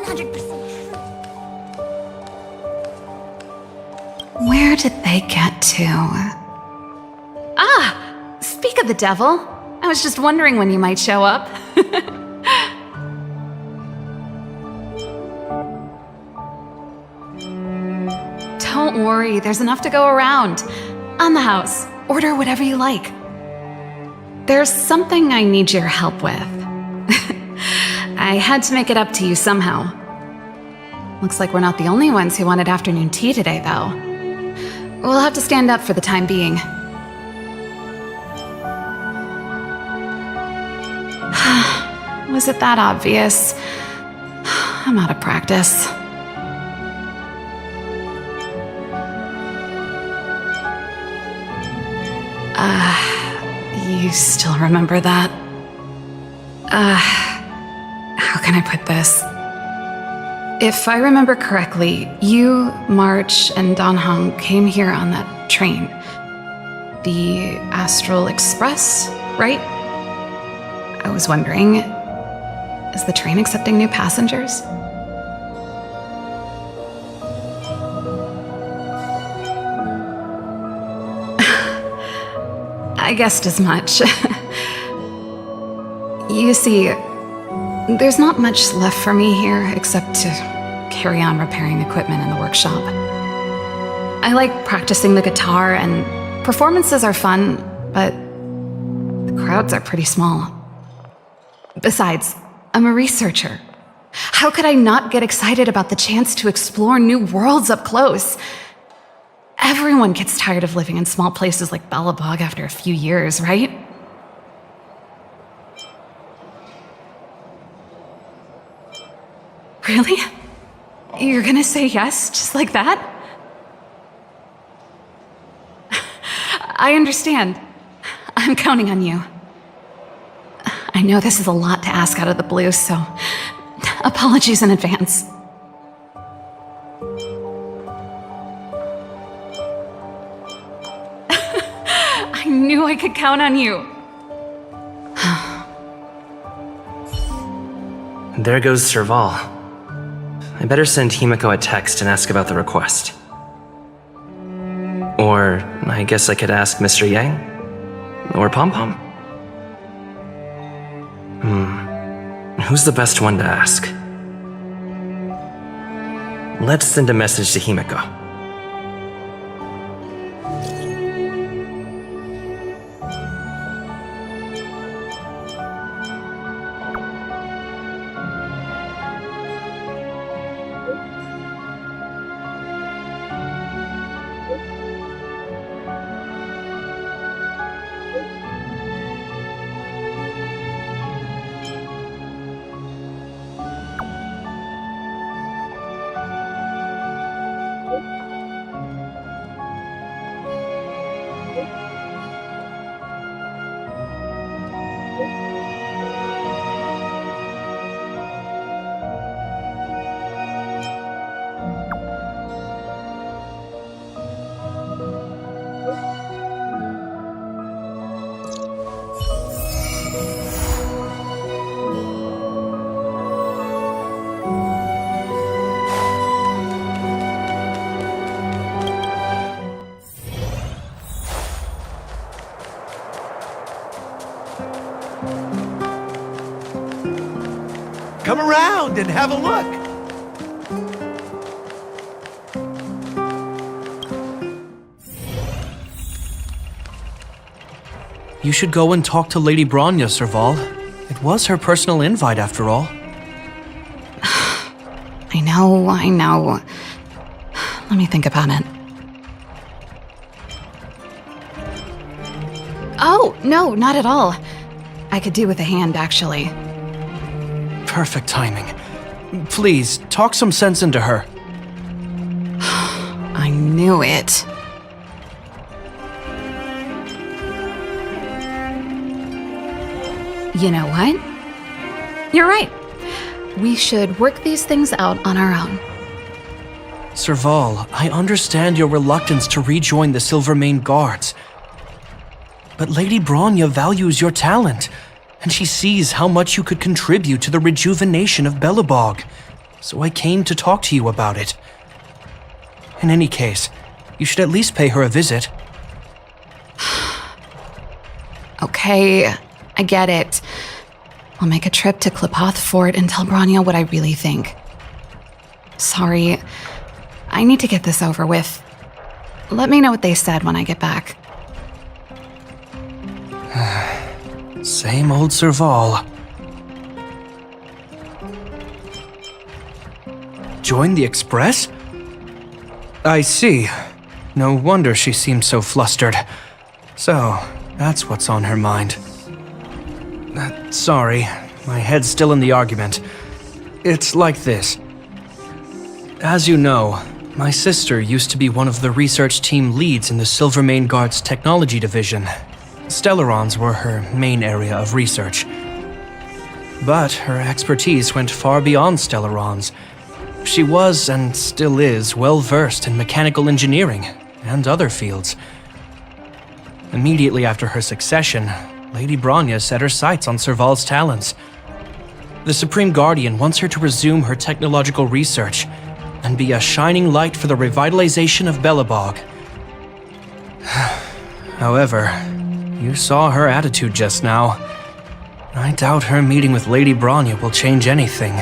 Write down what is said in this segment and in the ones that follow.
100% true. Where did they get to? Ah! Speak of the devil. I was just wondering when you might show up. Don't worry, there's enough to go around. On the house, order whatever you like. There's something I need your help with. I had to make it up to you somehow. Looks like we're not the only ones who wanted afternoon tea today, though. We'll have to stand up for the time being. Was it that obvious? I'm out of practice. You still remember that? How can I put this? If I remember correctly, you, March, and Don Hong came here on that train. The Astral Express, right? I was wondering, is the train accepting new passengers? I guessed as much. You see, there's not much left for me here except to carry on repairing equipment in the workshop. I like practicing the guitar, and performances are fun, but the crowds are pretty small. Besides, I'm a researcher. How could I not get excited about the chance to explore new worlds up close? Everyone gets tired of living in small places like Belobog after a few years, right? Really? You're gonna say yes, just like that? I understand. I'm counting on you. I know this is a lot to ask out of the blue, so apologies in advance. I knew I could count on you. There goes Serval. I better send Himiko a text and ask about the request. Or I guess I could ask Mr. Yang? Or Pom Pom? Who's the best one to ask? Let's send a message to Himiko. Come around and have a look. You should go and talk to Lady Bronya, Serval. It was her personal invite, after all. I know. Let me think about it. Oh, no, not at all. I could do with a hand, actually. Perfect timing. Please, talk some sense into her. I knew it. You know what? You're right. We should work these things out on our own. Serval, I understand your reluctance to rejoin the Silvermane Guards. But Lady Bronya values your talent, and she sees how much you could contribute to the rejuvenation of Belobog. so I came to talk to you about it. In any case, you should at least pay her a visit. Okay, I get it. I'll make a trip to Klipoth Fort and tell Bronya what I really think. Sorry, I need to get this over with. Let me know what they said when I get back. Same old Serval. Join the Express? I see. No wonder she seemed so flustered. So, that's what's on her mind. Sorry, my head's still in the argument. It's like this. As you know, my sister used to be one of the research team leads in the Silvermane Guard's technology division. Stellarons were her main area of research. But her expertise went far beyond Stellarons. She was, and still is, well versed in mechanical engineering and other fields. Immediately after her succession, Lady Bronya set her sights on Serval's talents. The Supreme Guardian wants her to resume her technological research and be a shining light for the revitalization of Belobog. However, you saw her attitude just now. I doubt her meeting with Lady Bronya will change anything.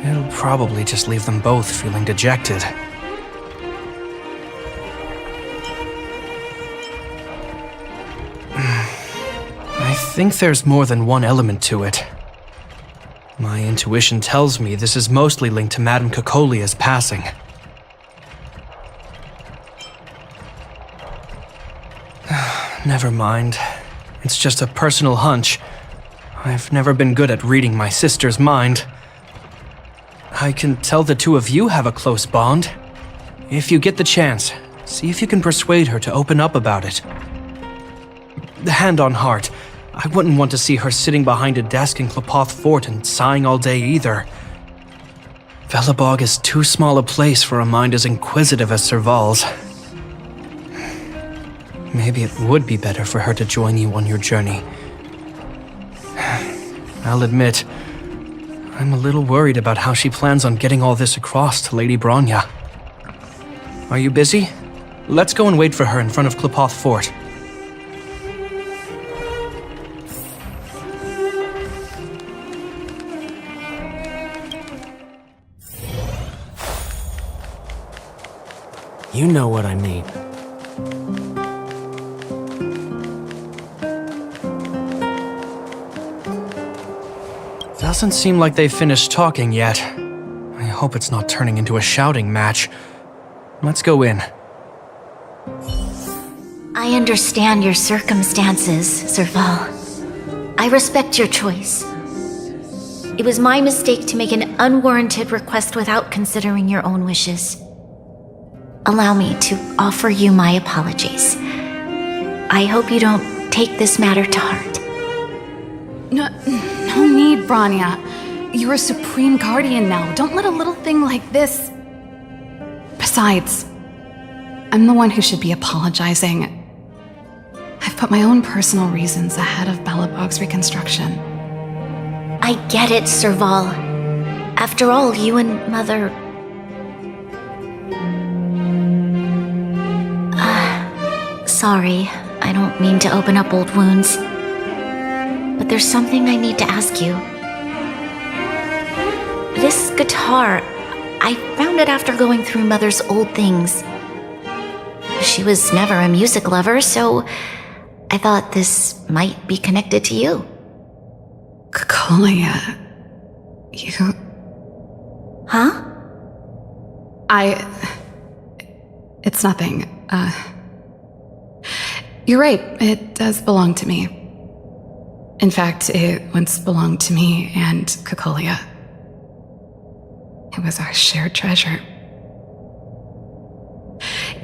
It'll probably just leave them both feeling dejected. I think there's more than one element to it. My intuition tells me this is mostly linked to Madame Cocolia's passing. Never mind. It's just a personal hunch. I've never been good at reading my sister's mind. I can tell the two of you have a close bond. If you get the chance, see if you can persuade her to open up about it. Hand on heart, I wouldn't want to see her sitting behind a desk in Klipoth Fort and sighing all day either. Belobog is too small a place for a mind as inquisitive as Serval's. Maybe it would be better for her to join you on your journey. I'll admit, I'm a little worried about how she plans on getting all this across to Lady Bronya. Are you busy? Let's go and wait for her in front of Klipoth Fort. You know what I mean. Doesn't seem like they've finished talking yet. I hope it's not turning into a shouting match. Let's go in. I understand your circumstances, Serval. I respect your choice. It was my mistake to make an unwarranted request without considering your own wishes. Allow me to offer you my apologies. I hope you don't take this matter to heart. No need, Bronya. You're a Supreme Guardian now. Don't let a little thing like this... Besides, I'm the one who should be apologizing. I've put my own personal reasons ahead of Belobog's reconstruction. I get it, Serval. After all, you and Mother... Sorry, I don't mean to open up old wounds. But there's something I need to ask you. This guitar, I found it after going through Mother's old things. She was never a music lover, so I thought this might be connected to you. Cocolia... you... Huh? It's nothing. You're right, it does belong to me. In fact, it once belonged to me and Cocolia. It was our shared treasure.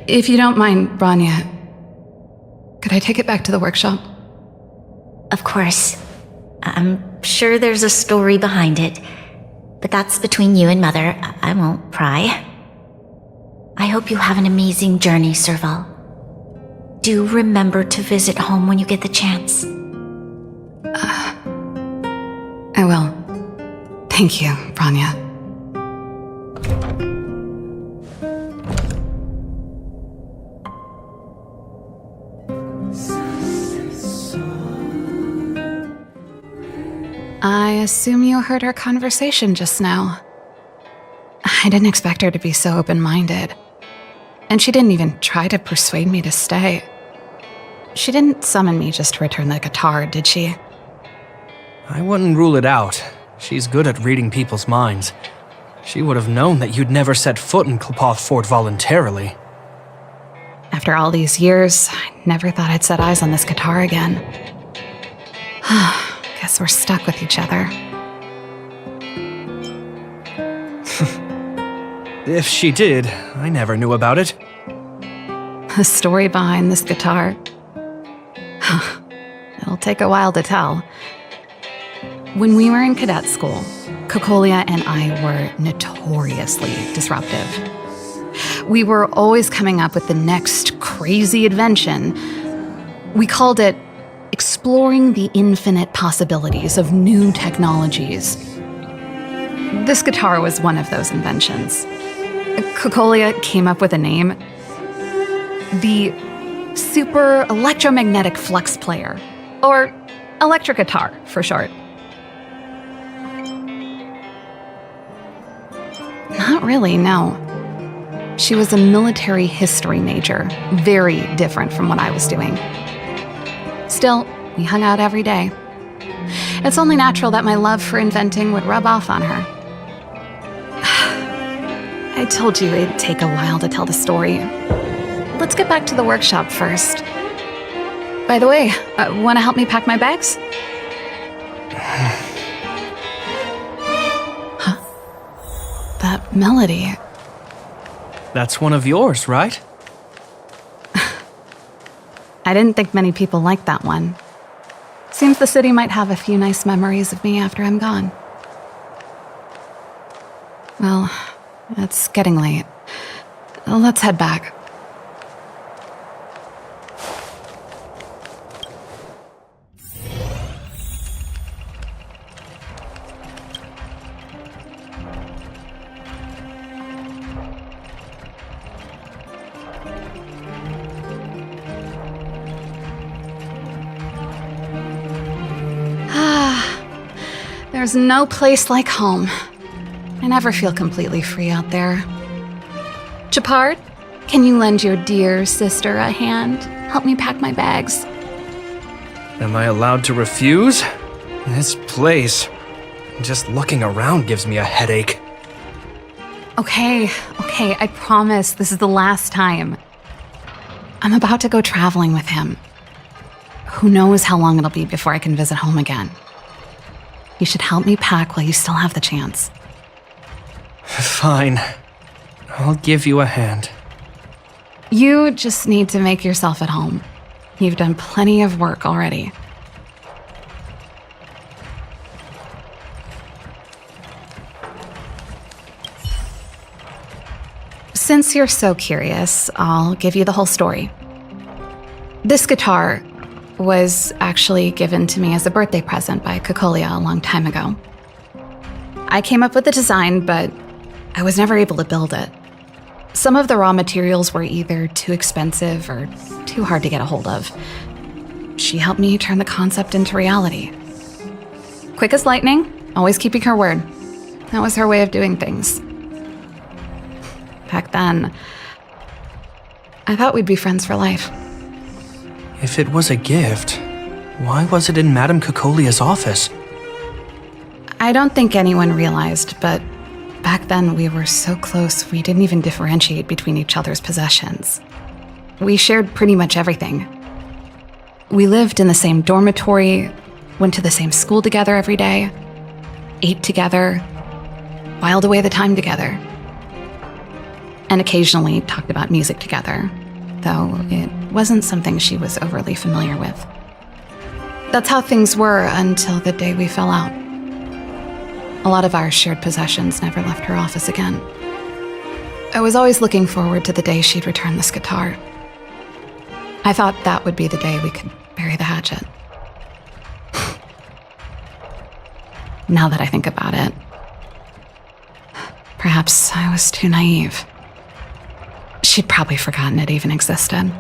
If you don't mind, Bronya, could I take it back to the workshop? Of course. I'm sure there's a story behind it, but that's between you and Mother. I won't pry. I hope you have an amazing journey, Serval. Do remember to visit home when you get the chance. I will. Thank you, Bronya. I assume you heard our conversation just now. I didn't expect her to be so open-minded. And she didn't even try to persuade me to stay. She didn't summon me just to return the guitar, did she? I wouldn't rule it out. She's good at reading people's minds. She would have known that you'd never set foot in Klpoth Fort voluntarily. After all these years, I never thought I'd set eyes on this guitar again. Guess we're stuck with each other. If she did, I never knew about it. The story behind this guitar. It'll take a while to tell. When we were in cadet school, Cocolia and I were notoriously disruptive. We were always coming up with the next crazy invention. We called it exploring the infinite possibilities of new technologies. This guitar was one of those inventions. Cocolia came up with a name. The Super Electromagnetic Flux Player, or electric guitar for short. Not really, no. She was a military history major, very different from what I was doing. Still, we hung out every day. It's only natural that my love for inventing would rub off on her. I told you it'd take a while to tell the story. Let's get back to the workshop first. By the way, want to help me pack my bags? Huh? That melody. That's one of yours, right? I didn't think many people liked that one. Seems the city might have a few nice memories of me after I'm gone. Well, it's getting late. Let's head back. There's no place like home. I never feel completely free out there. Chapard, can you lend your dear sister a hand? Help me pack my bags. Am I allowed to refuse? This place, just looking around gives me a headache. Okay, I promise this is the last time. I'm about to go traveling with him. Who knows how long it'll be before I can visit home again. You should help me pack while you still have the chance. Fine. I'll give you a hand. You just need to make yourself at home. You've done plenty of work already. Since you're so curious, I'll give you the whole story. This guitar was actually given to me as a birthday present by Cocolia a long time ago. I came up with the design, but I was never able to build it. Some of the raw materials were either too expensive or too hard to get a hold of. She helped me turn the concept into reality. Quick as lightning, always keeping her word. That was her way of doing things. Back then, I thought we'd be friends for life. If it was a gift, why was it in Madame Cocolia's office? I don't think anyone realized, but back then we were so close we didn't even differentiate between each other's possessions. We shared pretty much everything. We lived in the same dormitory, went to the same school together every day, ate together, whiled away the time together, and occasionally talked about music together, though it wasn't something she was overly familiar with. That's how things were until the day we fell out. A lot of our shared possessions never left her office again. I was always looking forward to the day she'd return this guitar. I thought that would be the day we could bury the hatchet. Now that I think about it, perhaps I was too naive. She'd probably forgotten it even existed.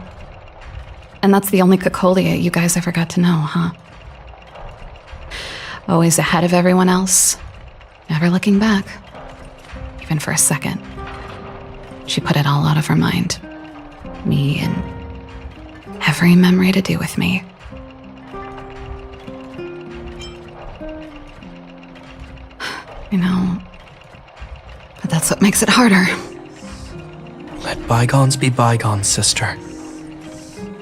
And that's the only Cocolia you guys ever got to know, huh? Always ahead of everyone else, never looking back, even for a second. She put it all out of her mind. Me and every memory to do with me. You know, but that's what makes it harder. Let bygones be bygones, sister.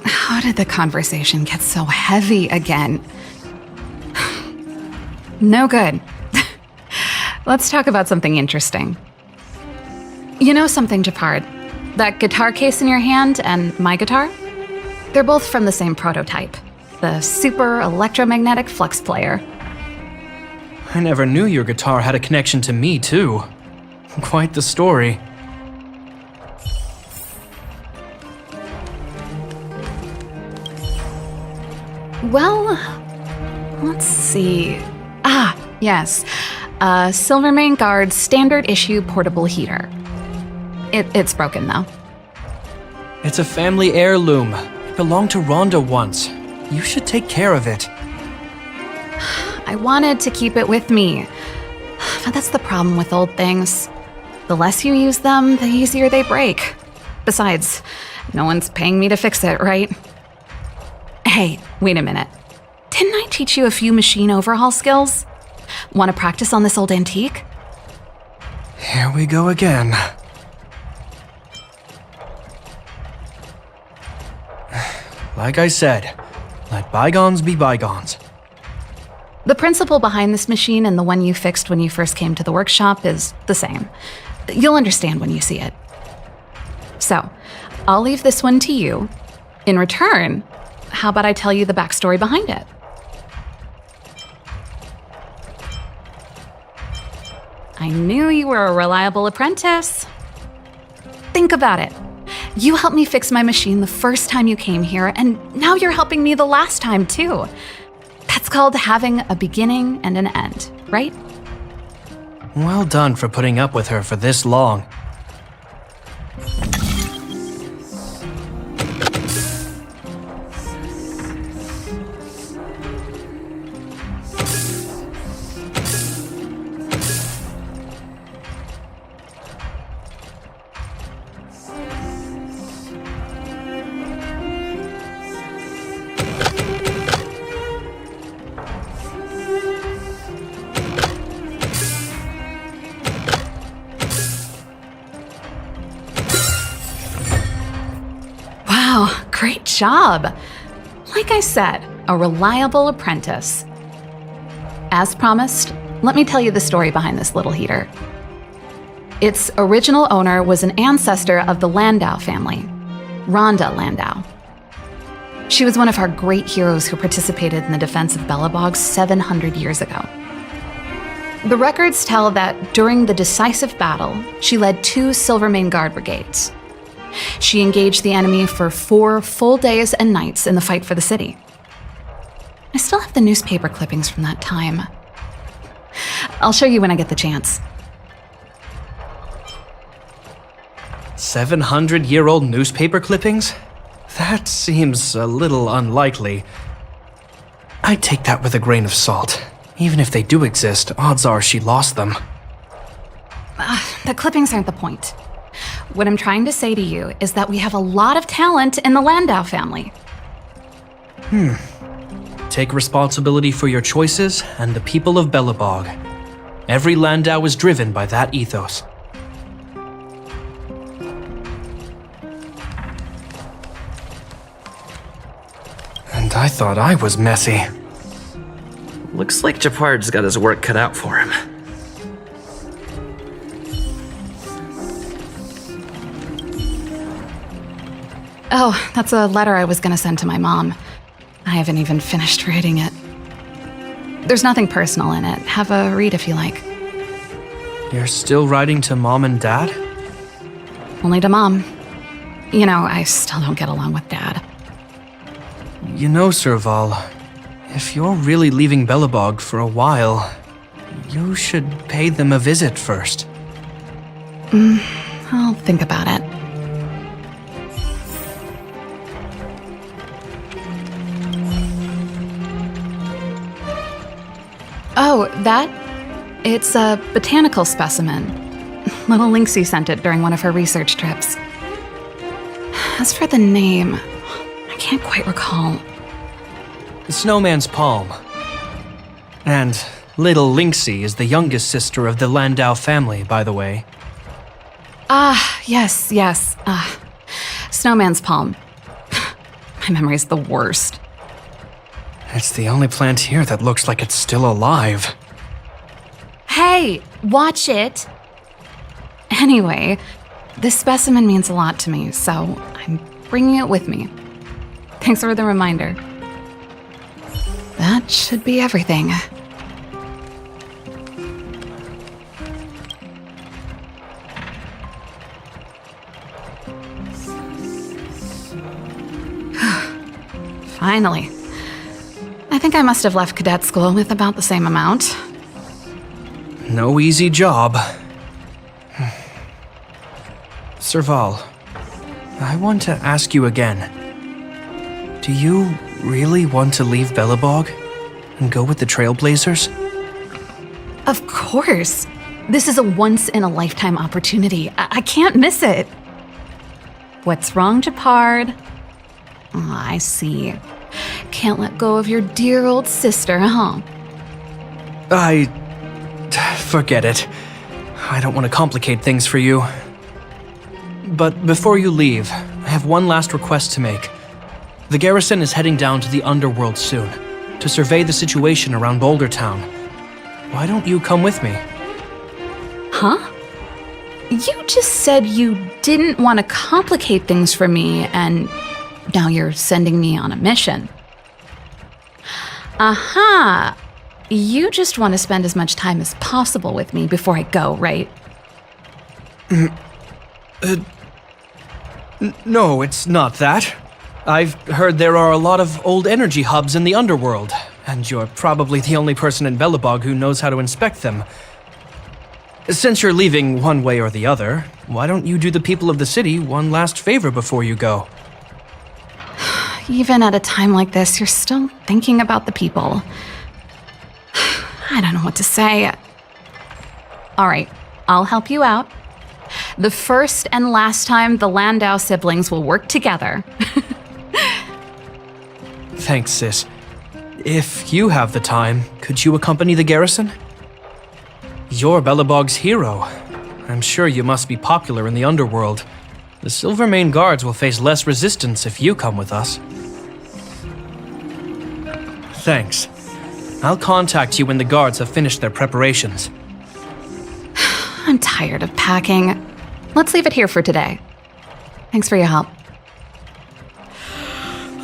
How did the conversation get so heavy again? No good. Let's talk about something interesting. You know something, Japard? That guitar case in your hand and my guitar? They're both from the same prototype. The Super Electromagnetic Flux Player. I never knew your guitar had a connection to me, too. Quite the story. Well, let's see. Yes. Silvermane Guard standard issue portable heater. It's broken, though. It's a family heirloom. It belonged to Rhonda once. You should take care of it. I wanted to keep it with me. But that's the problem with old things. The less you use them, the easier they break. Besides, no one's paying me to fix it, right? Hey, wait a minute. Didn't I teach you a few machine overhaul skills? Want to practice on this old antique? Here we go again. Like I said, let bygones be bygones. The principle behind this machine and the one you fixed when you first came to the workshop is the same. You'll understand when you see it. So, I'll leave this one to you. In return, how about I tell you the backstory behind it? I knew you were a reliable apprentice. Think about it. You helped me fix my machine the first time you came here, and now you're helping me the last time, too. That's called having a beginning and an end, right? Well done for putting up with her for this long. Great job. Like I said, a reliable apprentice. As promised, let me tell you the story behind this little heater. Its original owner was an ancestor of the Landau family, Rhonda Landau. She was one of our great heroes who participated in the defense of Belobog 700 years ago. The records tell that during the decisive battle, she led 2 Silvermane Guard brigades. She engaged the enemy for 4 full days and nights in the fight for the city. I still have the newspaper clippings from that time. I'll show you when I get the chance. 700-year-old newspaper clippings? That seems a little unlikely. I'd take that with a grain of salt. Even if they do exist, odds are she lost them. The clippings aren't the point. What I'm trying to say to you is that we have a lot of talent in the Landau family. Take responsibility for your choices and the people of Belobog. Every Landau is driven by that ethos. And I thought I was messy. Looks like Japard's got his work cut out for him. Oh, that's a letter I was gonna send to my mom. I haven't even finished writing it. There's nothing personal in it. Have a read if you like. You're still writing to Mom and Dad? Only to Mom. You know, I still don't get along with Dad. You know, Serval, if you're really leaving Belobog for a while, you should pay them a visit first. I'll think about it. Oh, that? It's a botanical specimen. Little Lynxie sent it during one of her research trips. As for the name, I can't quite recall. The Snowman's Palm. And Little Lynxie is the youngest sister of the Landau family, by the way. Ah, yes. Snowman's Palm. My memory's the worst. It's the only plant here that looks like it's still alive. Hey, watch it! Anyway, this specimen means a lot to me, so I'm bringing it with me. Thanks for the reminder. That should be everything. Finally. I think I must have left cadet school with about the same amount. No easy job. Serval, I want to ask you again. Do you really want to leave Belobog and go with the Trailblazers? Of course. This is a once-in-a-lifetime opportunity. I can't miss it. What's wrong, Japard? Oh, I see. Can't let go of your dear old sister, huh? Forget it. I don't want to complicate things for you. But before you leave, I have one last request to make. The garrison is heading down to the underworld soon, to survey the situation around Boulder Town. Why don't you come with me? Huh? You just said you didn't want to complicate things for me, and now you're sending me on a mission. Aha! You just want to spend as much time as possible with me before I go, right? No, it's not that. I've heard there are a lot of old energy hubs in the underworld, and you're probably the only person in Belobog who knows how to inspect them. Since you're leaving one way or the other, why don't you do the people of the city one last favor before you go? Even at a time like this, you're still thinking about the people. I don't know what to say. All right, I'll help you out. The first and last time the Landau siblings will work together. Thanks, sis. If you have the time, could you accompany the garrison? You're Belobog's hero. I'm sure you must be popular in the underworld. The Silvermane Guards will face less resistance if you come with us. Thanks. I'll contact you when the guards have finished their preparations. I'm tired of packing. Let's leave it here for today. Thanks for your help.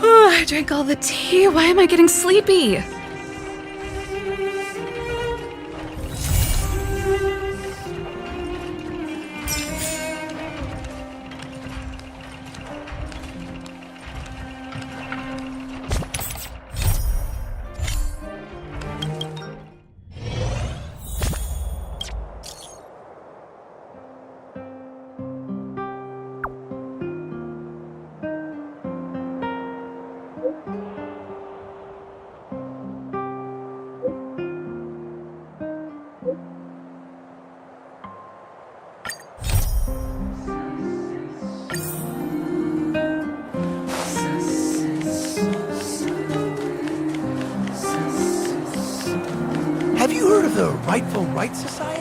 I drank all the tea. Why am I getting sleepy? Have you heard of the Rightful Right Society?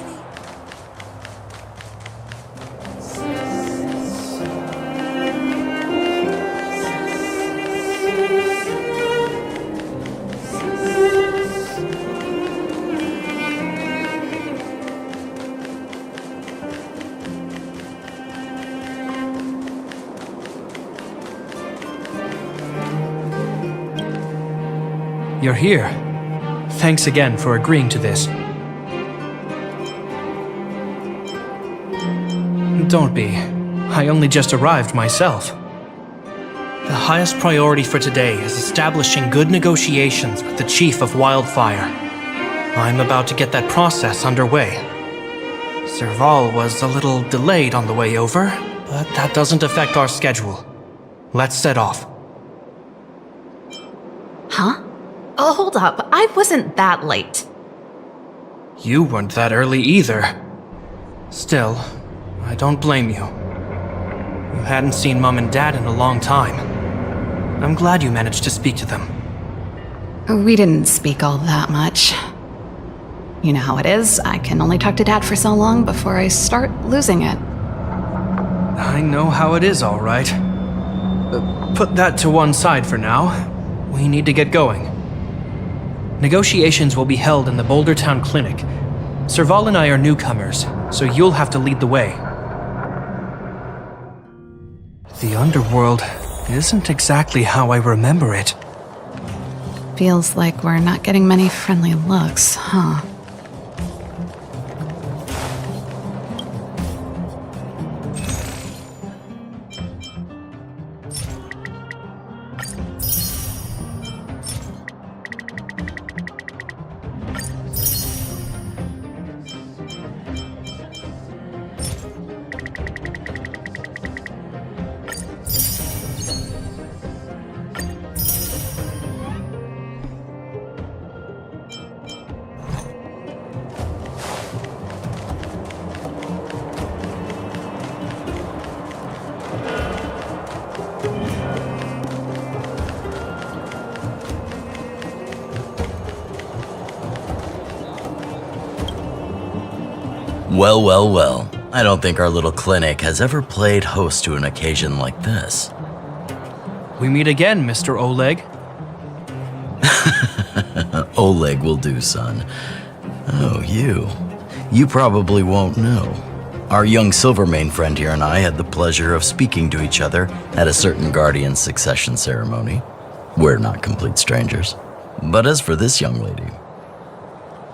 You're here. Thanks again for agreeing to this. Don't be. I only just arrived myself. The highest priority for today is establishing good negotiations with the chief of Wildfire. I'm about to get that process underway. Serval was a little delayed on the way over, but that doesn't affect our schedule. Let's set off. Huh? Oh, hold up. I wasn't that late. You weren't that early either. Still, I don't blame you. You hadn't seen Mom and Dad in a long time. I'm glad you managed to speak to them. We didn't speak all that much. You know how it is. I can only talk to Dad for so long before I start losing it. I know how it is, all right. Put that to one side for now. We need to get going. Negotiations will be held in the Boulder Town Clinic. Serval and I are newcomers, so you'll have to lead the way. The underworld isn't exactly how I remember it. Feels like we're not getting many friendly looks, huh? Well, well, well. I don't think our little clinic has ever played host to an occasion like this. We meet again, Mr. Oleg. Oleg will do, son. Oh, you. You probably won't know. Our young Silvermane friend here and I had the pleasure of speaking to each other at a certain Guardian succession ceremony. We're not complete strangers. But as for this young lady...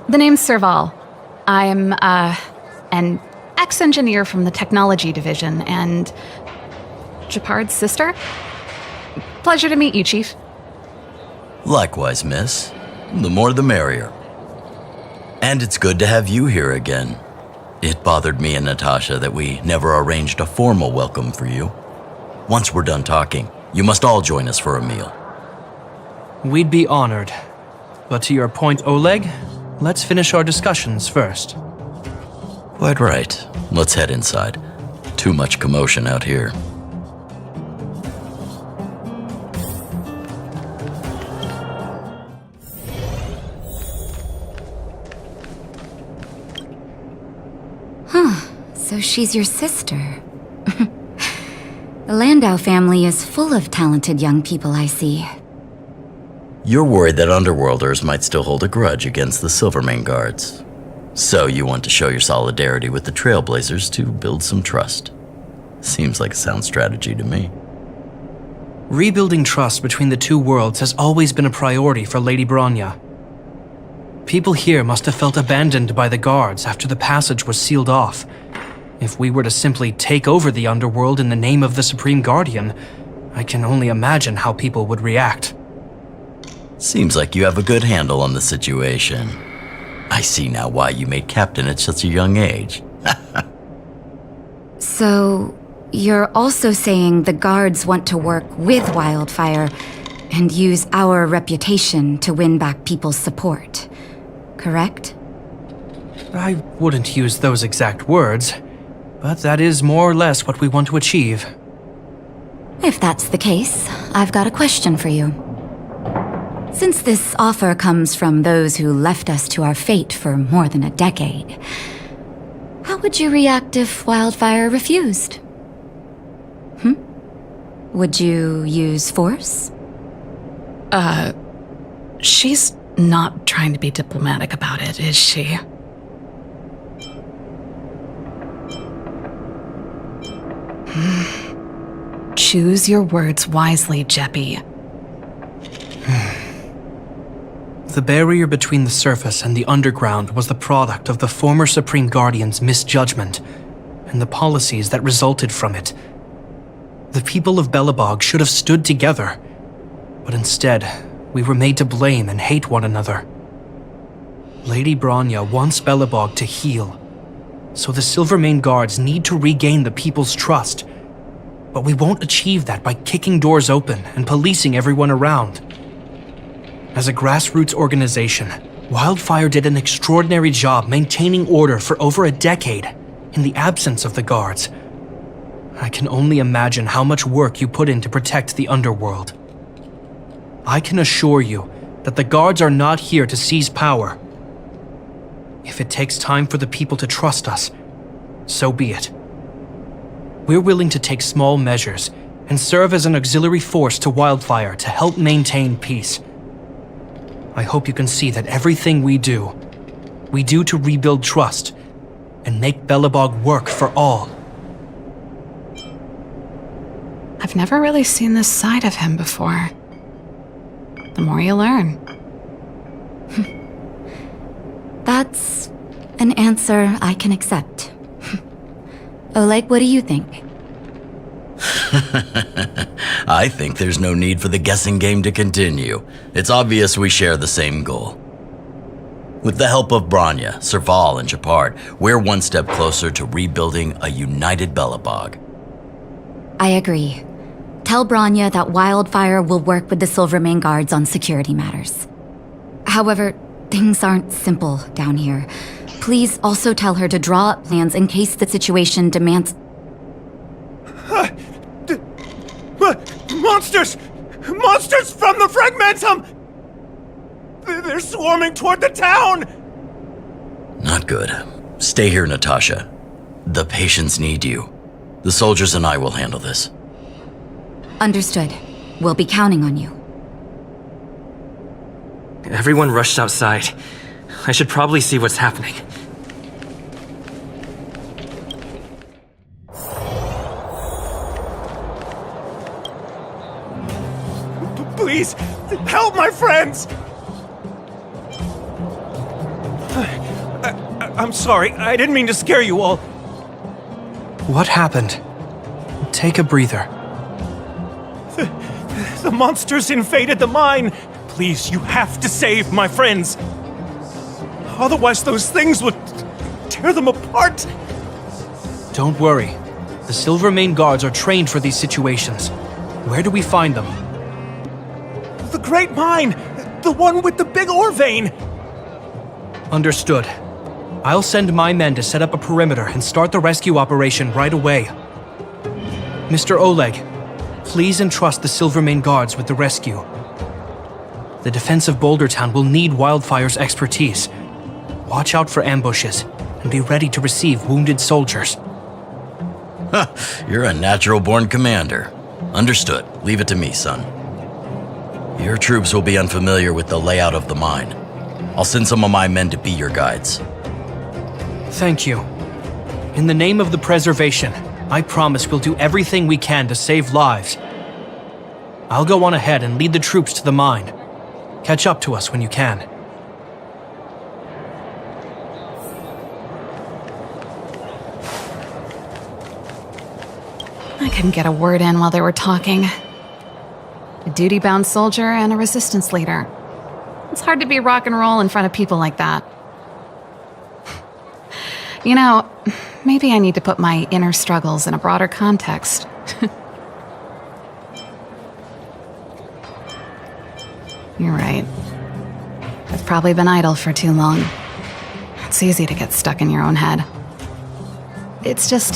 The name's Serval. I'm, an ex-engineer from the technology division and Japard's sister. Pleasure to meet you, Chief. Likewise, miss. The more the merrier. And it's good to have you here again. It bothered me and Natasha that we never arranged a formal welcome for you. Once we're done talking, you must all join us for a meal. We'd be honored. But to your point, Oleg, let's finish our discussions first. Quite right. Let's head inside. Too much commotion out here. So she's your sister. The Landau family is full of talented young people, I see. You're worried that Underworlders might still hold a grudge against the Silvermane guards. So you want to show your solidarity with the Trailblazers to build some trust. Seems like a sound strategy to me. Rebuilding trust between the two worlds has always been a priority for Lady Bronya. People here must have felt abandoned by the guards after the passage was sealed off. If we were to simply take over the underworld in the name of the Supreme Guardian, I can only imagine how people would react. Seems like you have a good handle on the situation. I see now why you made captain at such a young age. So, you're also saying the guards want to work with Wildfire and use our reputation to win back people's support, correct? I wouldn't use those exact words, but that is more or less what we want to achieve. If that's the case, I've got a question for you. Since this offer comes from those who left us to our fate for more than a decade, how would you react if Wildfire refused? Would you use force? She's not trying to be diplomatic about it, is she? Choose your words wisely, Jeppy. The barrier between the surface and the underground was the product of the former Supreme Guardian's misjudgment and the policies that resulted from it. The people of Belobog should have stood together, but instead, we were made to blame and hate one another. Lady Bronya wants Belobog to heal, so the Silvermane guards need to regain the people's trust. But we won't achieve that by kicking doors open and policing everyone around. As a grassroots organization, Wildfire did an extraordinary job maintaining order for over a decade in the absence of the guards. I can only imagine how much work you put in to protect the underworld. I can assure you that the guards are not here to seize power. If it takes time for the people to trust us, so be it. We're willing to take small measures and serve as an auxiliary force to Wildfire to help maintain peace. I hope you can see that everything we do to rebuild trust and make Belobog work for all. I've never really seen this side of him before. The more you learn. That's an answer I can accept. Oleg, what do you think? I think there's no need for the guessing game to continue. It's obvious we share the same goal. With the help of Branya, Serval, and Japard, we're one step closer to rebuilding a united Belobog. I agree. Tell Branya that Wildfire will work with the Silvermane guards on security matters. However, things aren't simple down here. Please also tell her to draw up plans in case the situation demands... Monsters! Monsters from the Fragmentum! They're swarming toward the town! Not good. Stay here, Natasha. The patients need you. The soldiers and I will handle this. Understood. We'll be counting on you. Everyone rushed outside. I should probably see what's happening. Please, help my friends! I'm sorry, I didn't mean to scare you all. What happened? Take a breather. The monsters invaded the mine. Please, you have to save my friends. Otherwise, those things would tear them apart. Don't worry. The Silvermane guards are trained for these situations. Where do we find them? The Great Mine! The one with the big ore vein! Understood. I'll send my men to set up a perimeter and start the rescue operation right away. Mr. Oleg, please entrust the Silvermane guards with the rescue. The defense of Boulder Town will need Wildfire's expertise. Watch out for ambushes and be ready to receive wounded soldiers. You're a natural-born commander. Understood. Leave it to me, son. Your troops will be unfamiliar with the layout of the mine. I'll send some of my men to be your guides. Thank you. In the name of the preservation, I promise we'll do everything we can to save lives. I'll go on ahead and lead the troops to the mine. Catch up to us when you can. I couldn't get a word in while they were talking. A duty-bound soldier and a resistance leader. It's hard to be rock and roll in front of people like that. You know, maybe I need to put my inner struggles in a broader context. You're right. I've probably been idle for too long. It's easy to get stuck in your own head. It's just...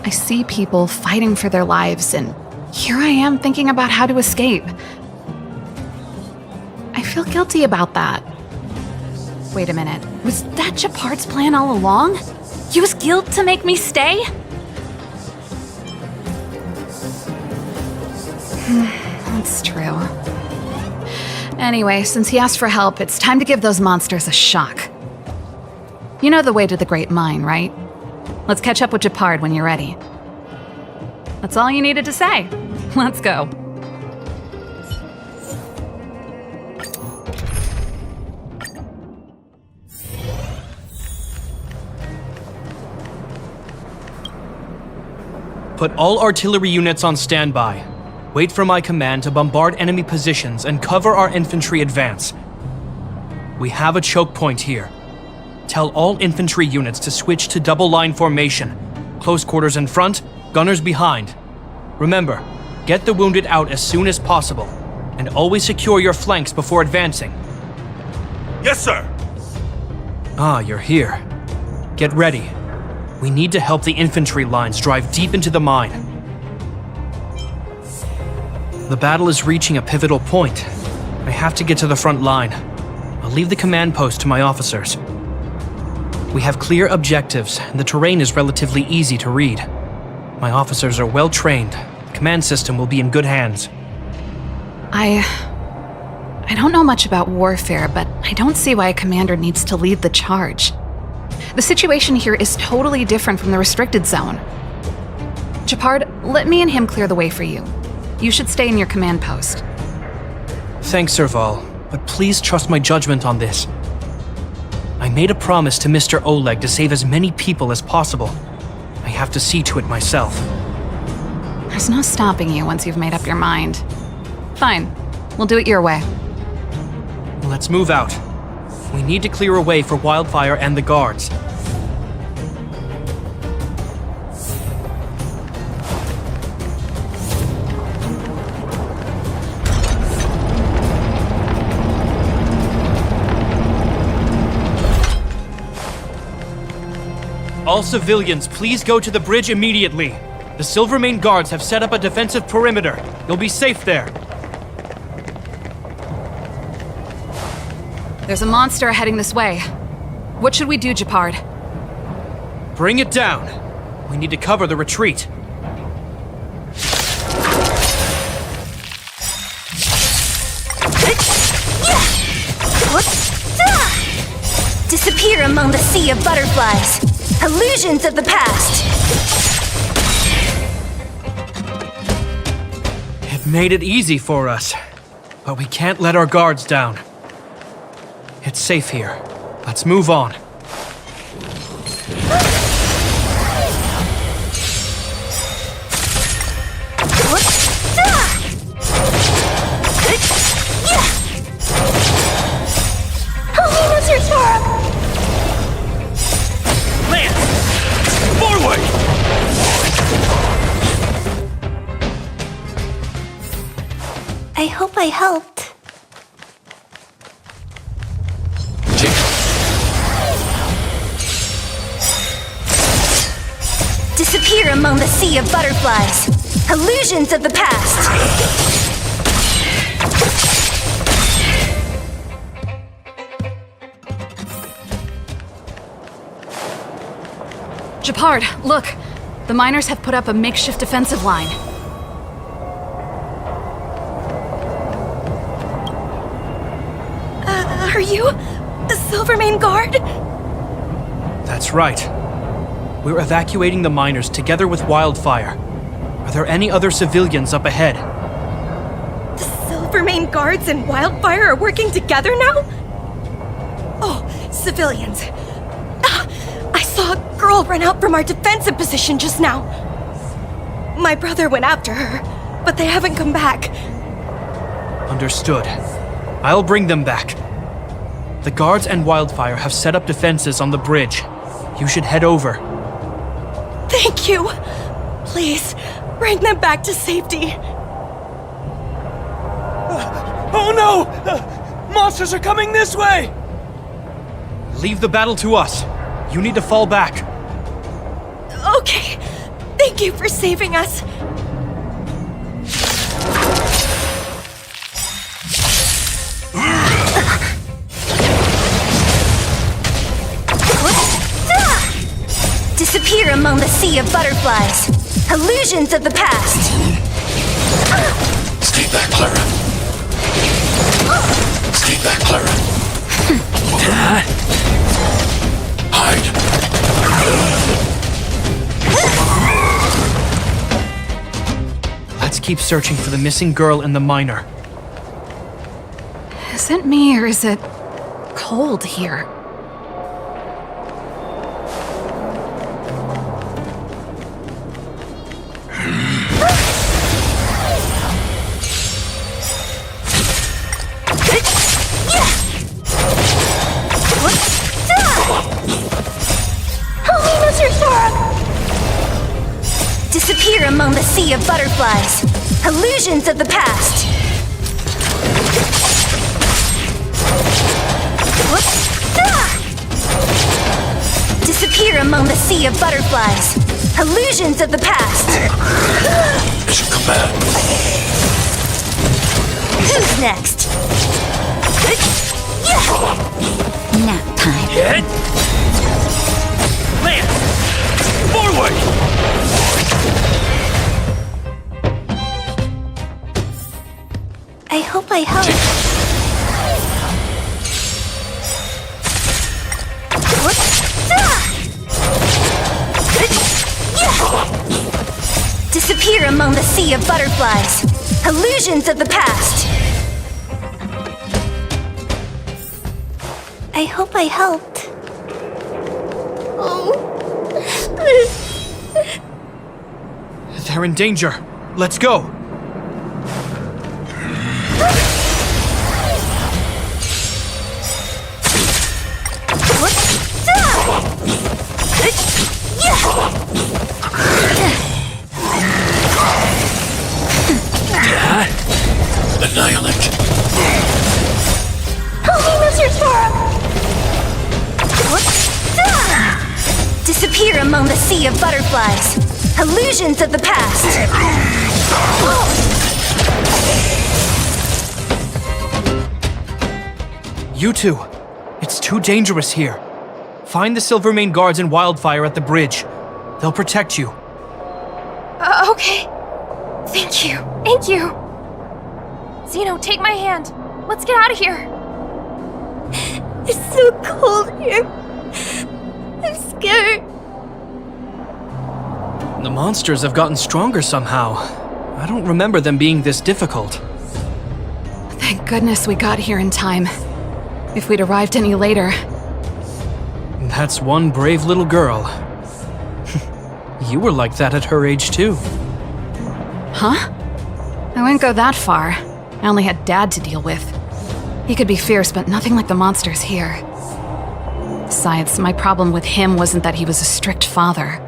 I see people fighting for their lives, and here I am thinking about how to escape. I feel guilty about that. Wait a minute, was that Japard's plan all along? Use guilt to make me stay? That's true. Anyway, since he asked for help, it's time to give those monsters a shock. You know the way to the Great Mine, right? Let's catch up with Japard when you're ready. That's all you needed to say. Let's go. Put all artillery units on standby. Wait for my command to bombard enemy positions and cover our infantry advance. We have a choke point here. Tell all infantry units to switch to double-line formation. Close quarters in front, gunners behind. Remember, get the wounded out as soon as possible, and always secure your flanks before advancing. Yes, sir. Ah, you're here. Get ready. We need to help the infantry lines drive deep into the mine. The battle is reaching a pivotal point. I have to get to the front line. I'll leave the command post to my officers. We have clear objectives, and the terrain is relatively easy to read. My officers are well trained. The command system will be in good hands. I don't know much about warfare, but I don't see why a commander needs to lead the charge. The situation here is totally different from the restricted zone. Japard, let me and him clear the way for you. You should stay in your command post. Thanks, Serval, but please trust my judgment on this. I made a promise to Mr. Oleg to save as many people as possible. I have to see to it myself. There's no stopping you once you've made up your mind. Fine, we'll do it your way. Let's move out. We need to clear a way for Wildfire and the guards. All civilians, please go to the bridge immediately. The Silvermane guards have set up a defensive perimeter. You'll be safe there. There's a monster heading this way. What should we do, Japard? Bring it down. We need to cover the retreat. Disappear among the sea of butterflies. Illusions of the past. It made it easy for us, but we can't let our guards down. It's safe here. Let's move on. I hope I helped. Disappear among the sea of butterflies. Illusions of the past. Japard, look! The miners have put up a makeshift defensive line. Are you a Silvermane guard? That's right. We're evacuating the miners together with Wildfire. Are there any other civilians up ahead? The Silvermane guards and Wildfire are working together now? Oh, civilians. I saw a girl run out from our defensive position just now. My brother went after her, but they haven't come back. Understood. I'll bring them back. The guards and Wildfire have set up defenses on the bridge. You should head over. Thank you. Please, bring them back to safety. Oh no! Monsters are coming this way! Leave the battle to us. You need to fall back. Okay. Thank you for saving us. Disappear among the sea of butterflies. Illusions of the past. Stay back, Clara. Stay back, Clara. Hide. Let's keep searching for the missing girl and the miner. Is it me or is it cold here? Disappear among the sea of butterflies. Illusions of the past. among the sea of butterflies. Illusions of the past. Mission command. Who's next? Nap time. Hit! Land! Forward! I hope I help. Disappear among the sea of butterflies. Illusions of the past. I hope I helped. They're in danger. Let's go. Annihilate. Disappear among the sea of butterflies. Illusions of the past. You two. It's too dangerous here. Find the Silvermane guards and Wildfire at the bridge. They'll protect you. Okay. Thank you. Thank you. Zeno, take my hand. Let's get out of here. It's so cold here. I'm scared. The monsters have gotten stronger somehow. I don't remember them being this difficult. Thank goodness we got here in time. If we'd arrived any later... That's one brave little girl. You were like that at her age too. Huh? I wouldn't go that far. I only had Dad to deal with. He could be fierce, but nothing like the monsters here. Besides, my problem with him wasn't that he was a strict father.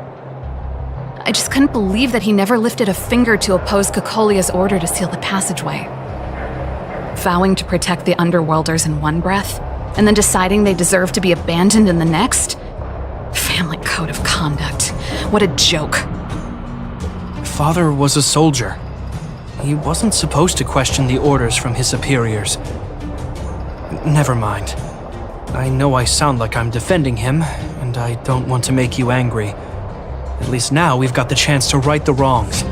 I just couldn't believe that he never lifted a finger to oppose Cocolia's order to seal the passageway. Vowing to protect the Underworlders in one breath, and then deciding they deserve to be abandoned in the next? Family code of conduct. What a joke. Father was a soldier. He wasn't supposed to question the orders from his superiors. Never mind. I know I sound like I'm defending him, and I don't want to make you angry. At least now we've got the chance to right the wrongs.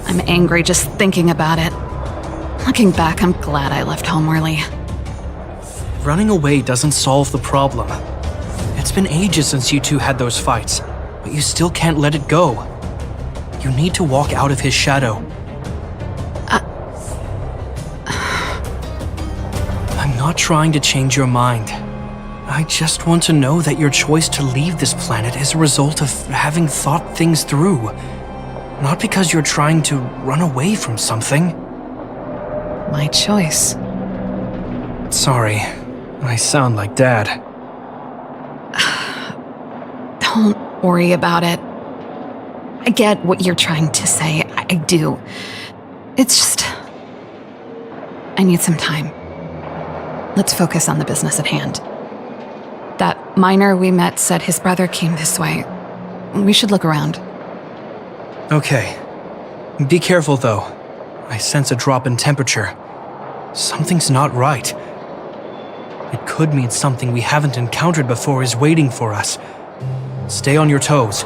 I'm angry just thinking about it. Looking back, I'm glad I left home early. Running away doesn't solve the problem. It's been ages since you two had those fights, but you still can't let it go. You need to walk out of his shadow. I'm not trying to change your mind. I just want to know that your choice to leave this planet is a result of having thought things through. Not because you're trying to run away from something. My choice. Sorry, I sound like Dad. Don't worry about it. I get what you're trying to say. I do. It's just... I need some time. Let's focus on the business at hand. That miner we met said his brother came this way. We should look around. Okay. Be careful, though. I sense a drop in temperature. Something's not right. It could mean something we haven't encountered before is waiting for us. Stay on your toes.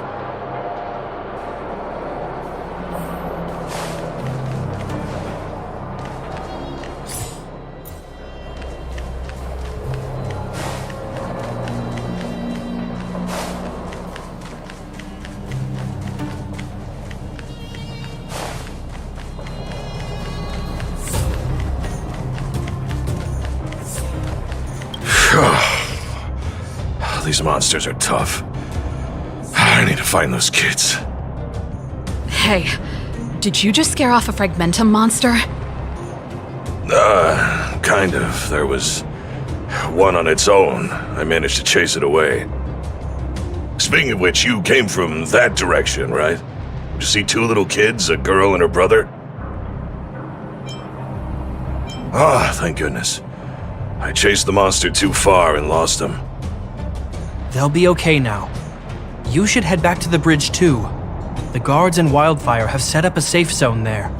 These monsters are tough. I need to find those kids. Hey, did you just scare off a Fragmentum monster? Kind of. There was one on its own. I managed to chase it away. Speaking of which, you came from that direction, right? Did you see two little kids, a girl and her brother? Ah, thank goodness. I chased the monster too far and lost him. They'll be okay now. You should head back to the bridge too. The guards and Wildfire have set up a safe zone there.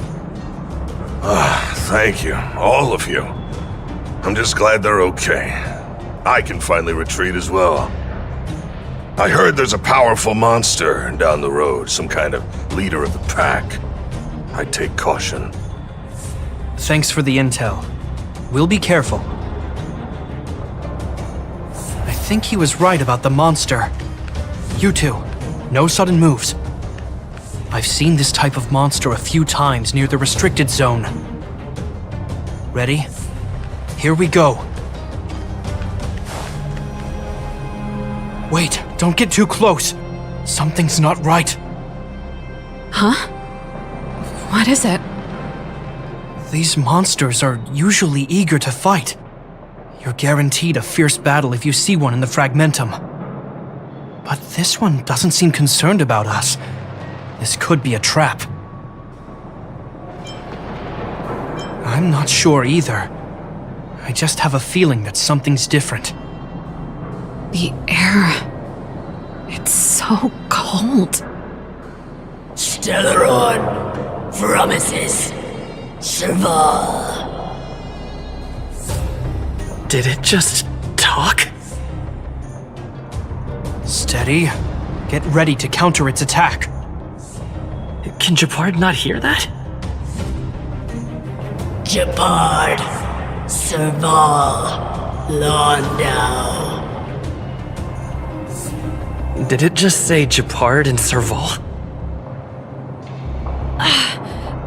Thank you, all of you. I'm just glad they're okay. I can finally retreat as well. I heard there's a powerful monster down the road, some kind of leader of the pack. I'd take caution. Thanks for the intel. We'll be careful. I think he was right about the monster. You two, no sudden moves. I've seen this type of monster a few times near the restricted zone. Ready? Here we go. Wait, don't get too close. Something's not right. Huh? What is it? These monsters are usually eager to fight. You're guaranteed a fierce battle if you see one in the Fragmentum. But this one doesn't seem concerned about us. This could be a trap. I'm not sure either. I just have a feeling that something's different. The air... it's so cold. Stellaron promises Serval. Did it just talk? Steady. Get ready to counter its attack. Can Japard not hear that? Japard, Serval, Londau. Did it just say Japard and Serval?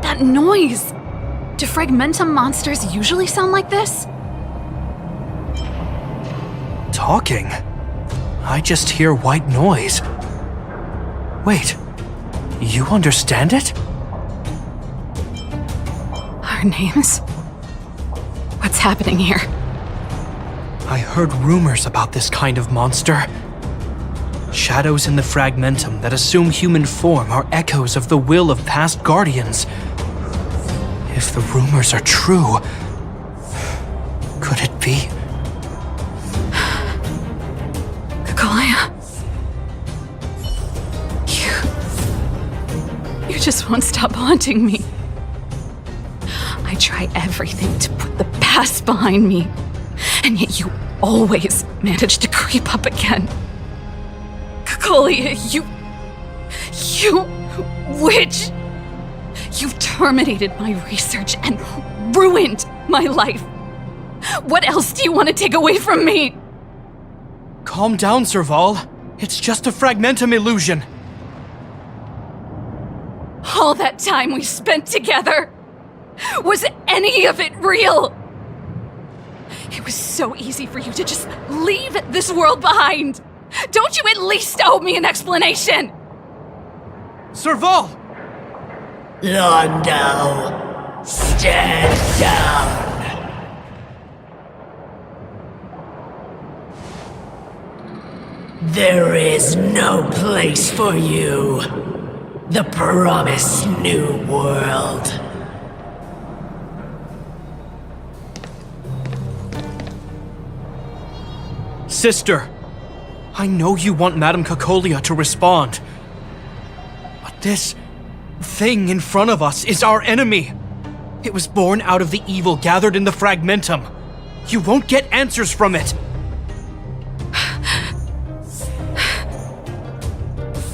That noise! Do Fragmentum monsters usually sound like this? Talking? I just hear white noise. Wait, you understand it? Our names? What's happening here? I heard rumors about this kind of monster. Shadows in the Fragmentum that assume human form are echoes of the will of past guardians. If the rumors are true, could it be? Kakolia? You just won't stop haunting me. I try everything to put the past behind me, and yet you always manage to creep up again. Kakolia, you witch! You've terminated my research and ruined my life. What else do you want to take away from me? Calm down, Serval. It's just a Fragmentum illusion. All that time we spent together, was any of it real? It was so easy for you to just leave this world behind. Don't you at least owe me an explanation? Serval! Londau, stand down. There is no place for you. The promised new world. Sister, I know you want Madame Kakolia to respond. But this thing in front of us is our enemy. It was born out of the evil gathered in the Fragmentum. You won't get answers from it.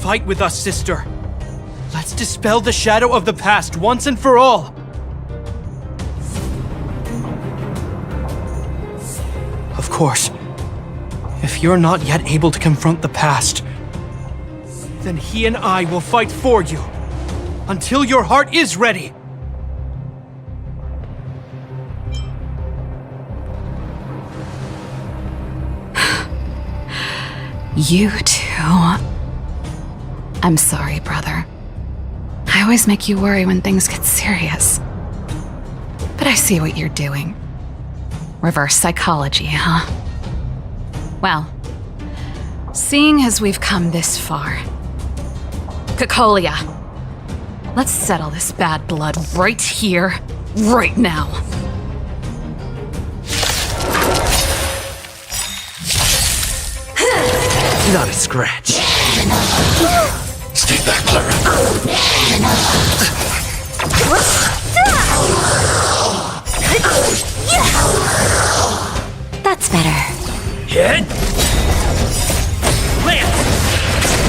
Fight with us, sister. Let's dispel the shadow of the past once and for all. Of course, if you're not yet able to confront the past, then he and I will fight for you until your heart is ready. You too. I'm sorry, brother. I always make you worry when things get serious. But I see what you're doing. Reverse psychology, huh? Well, seeing as we've come this far, Kakolia, let's settle this bad blood right here, right now. Not a scratch. Stay back, Clara. That's better. Hit! Land!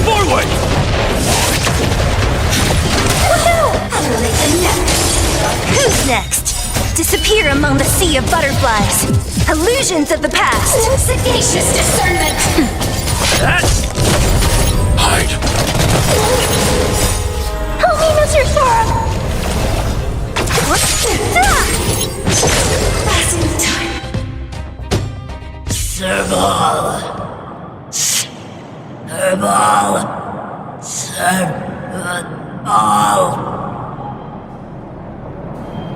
Forward! Who's next? Disappear among the sea of butterflies. Illusions of the past. Sagacious discernment. Hide. Help me, Mr. Sora! Passing the time. Serval. Serval. Serval.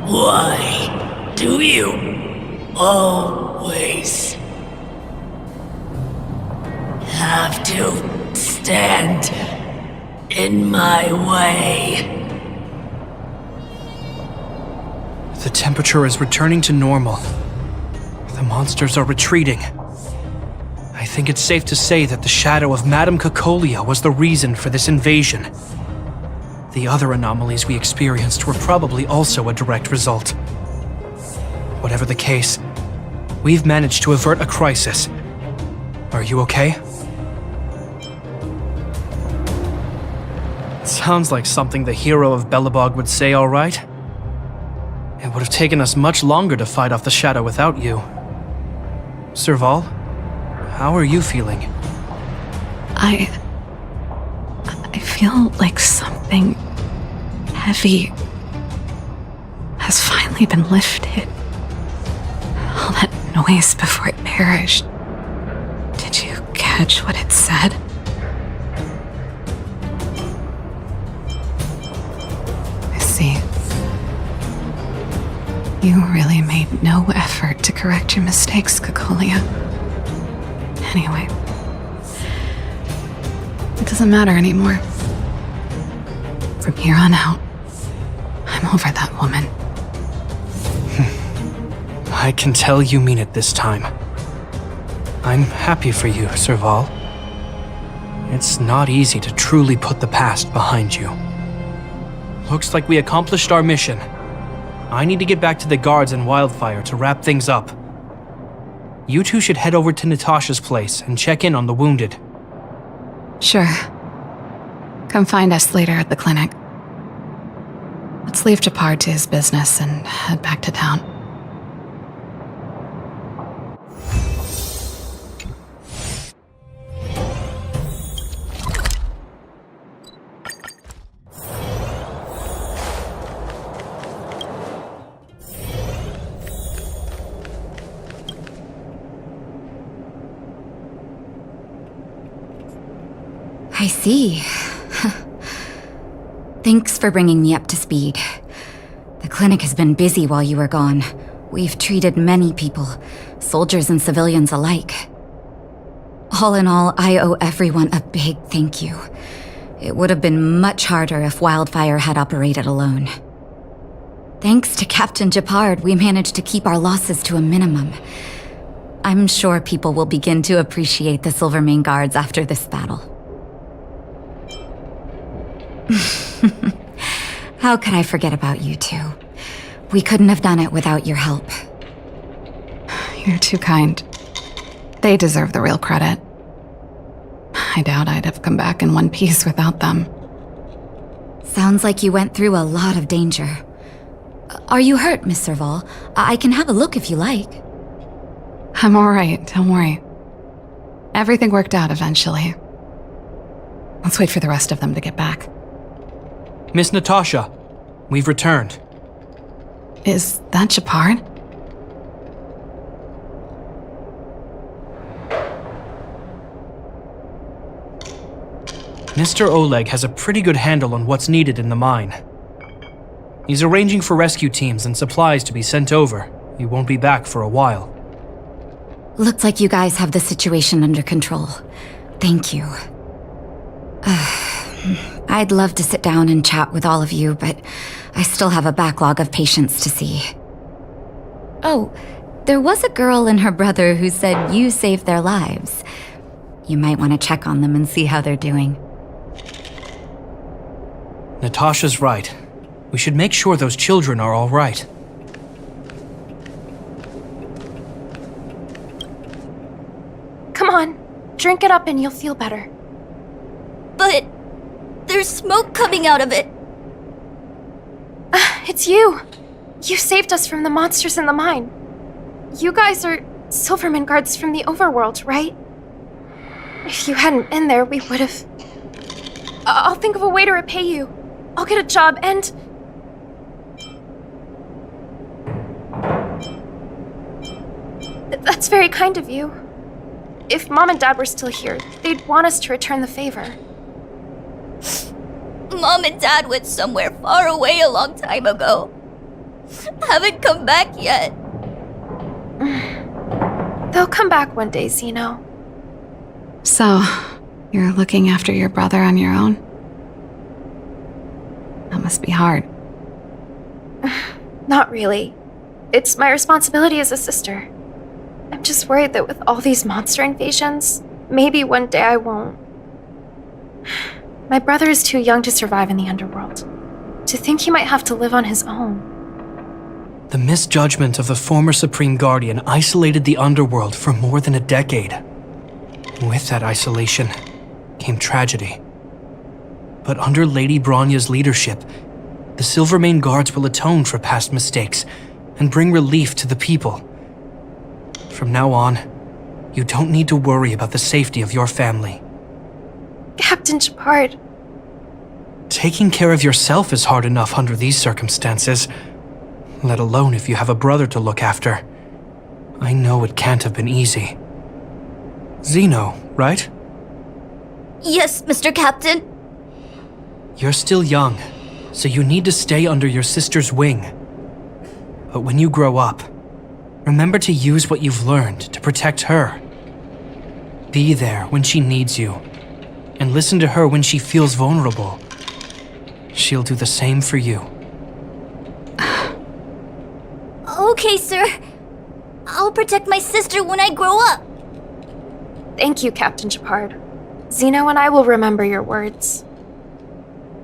Why do you always have to stand in my way? The temperature is returning to normal. The monsters are retreating. I think it's safe to say that the shadow of Madame Cocolia was the reason for this invasion. The other anomalies we experienced were probably also a direct result. Whatever the case, we've managed to avert a crisis. Are you okay? Sounds like something the hero of Belobog would say, all right? It would have taken us much longer to fight off the shadow without you. Serval, how are you feeling? I feel like something heavy has finally been lifted. All that noise before it perished. Did you catch what it said? I see. You really made no effort to correct your mistakes, Cocolia. Anyway, it doesn't matter anymore. From here on out, I'm over that woman. I can tell you mean it this time. I'm happy for you, Serval. It's not easy to truly put the past behind you. Looks like we accomplished our mission. I need to get back to the guards in Wildfire to wrap things up. You two should head over to Natasha's place and check in on the wounded. Sure. Come find us later at the clinic. Let's leave Japar to his business and head back to town. I see. Thanks for bringing me up to speed. The clinic has been busy while you were gone. We've treated many people, soldiers and civilians alike. All in all, I owe everyone a big thank you. It would have been much harder if Wildfire had operated alone. Thanks to Captain Japard, we managed to keep our losses to a minimum. I'm sure people will begin to appreciate the Silvermane Guards after this battle. How could I forget about you two? We couldn't have done it without your help. You're too kind. They deserve the real credit. I doubt I'd have come back in one piece without them. Sounds like you went through a lot of danger. Are you hurt, Miss Serval? I can have a look if you like. I'm all right, don't worry. Everything worked out eventually. Let's wait for the rest of them to get back. Miss Natasha, we've returned. Is that Japard? Mr. Oleg has a pretty good handle on what's needed in the mine. He's arranging for rescue teams and supplies to be sent over. He won't be back for a while. Looks like you guys have the situation under control. Thank you. I'd love to sit down and chat with all of you, but I still have a backlog of patients to see. Oh, there was a girl and her brother who said you saved their lives. You might want to check on them and see how they're doing. Natasha's right. We should make sure those children are all right. Come on, drink it up and you'll feel better. But there's smoke coming out of it. It's you. You saved us from the monsters in the mine. You guys are Silverman guards from the overworld, right? If you hadn't been there, we would have... I'll think of a way to repay you. I'll get a job and... That's very kind of you. If Mom and Dad were still here, they'd want us to return the favor. Mom and Dad went somewhere far away a long time ago. Haven't come back yet. They'll come back one day, Zeno. So, you're looking after your brother on your own? That must be hard. Not really. It's my responsibility as a sister. I'm just worried that with all these monster invasions, maybe one day I won't. My brother is too young to survive in the underworld. To think he might have to live on his own. The misjudgment of the former Supreme Guardian isolated the underworld for more than a decade. With that isolation came tragedy. But under Lady Bronya's leadership, the Silvermane Guards will atone for past mistakes and bring relief to the people. From now on, you don't need to worry about the safety of your family. Captain Shepard. Taking care of yourself is hard enough under these circumstances, let alone if you have a brother to look after. I know it can't have been easy. Zeno, right? Yes, Mr. Captain. You're still young, so you need to stay under your sister's wing. But when you grow up, remember to use what you've learned to protect her. Be there when she needs you, and listen to her when she feels vulnerable. She'll do the same for you. Okay, sir. I'll protect my sister when I grow up. Thank you, Captain Shepard. Zeno and I will remember your words.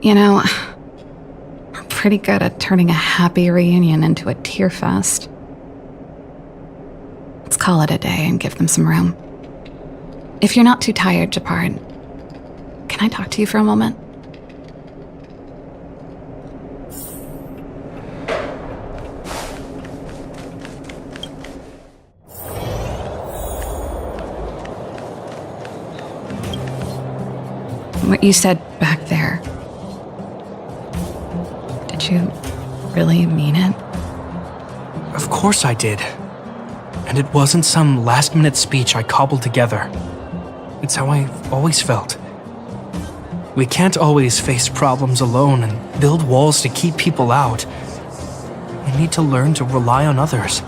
You know, I'm pretty good at turning a happy reunion into a tear fest. Let's call it a day and give them some room. If you're not too tired, Shepard, can I talk to you for a moment? What you said back there, did you really mean it? Of course I did. And it wasn't some last-minute speech I cobbled together. It's how I've always felt. We can't always face problems alone and build walls to keep people out. We need to learn to rely on others,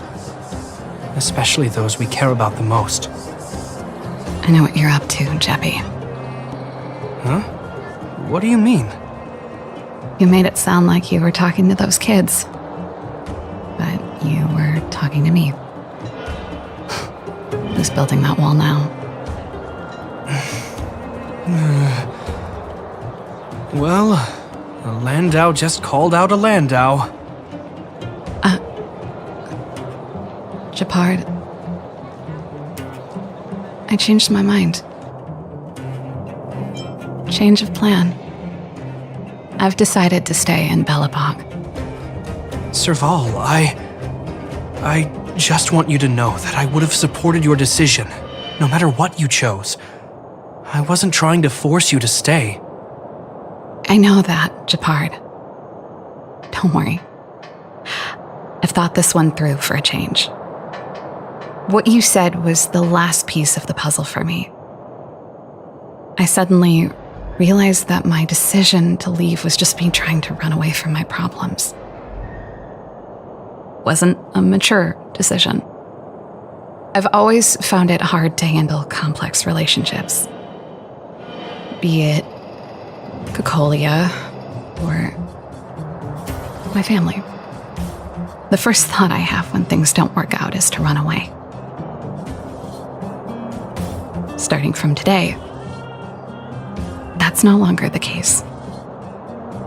especially those we care about the most. I know what you're up to, Jeppy. Huh? What do you mean? You made it sound like you were talking to those kids. But you were talking to me. Who's building that wall now? Well, a Landau just called out a Landau. Shepard. I changed my mind. Change of plan. I've decided to stay in Belobog. Serval, I just want you to know that I would have supported your decision, no matter what you chose. I wasn't trying to force you to stay. I know that, Shepard. Don't worry. I've thought this one through for a change. What you said was the last piece of the puzzle for me. I suddenly realized that my decision to leave was just me trying to run away from my problems. Wasn't a mature decision. I've always found it hard to handle complex relationships. Be it Cocolia or my family. The first thought I have when things don't work out is to run away. Start starting from today, that's no longer the case.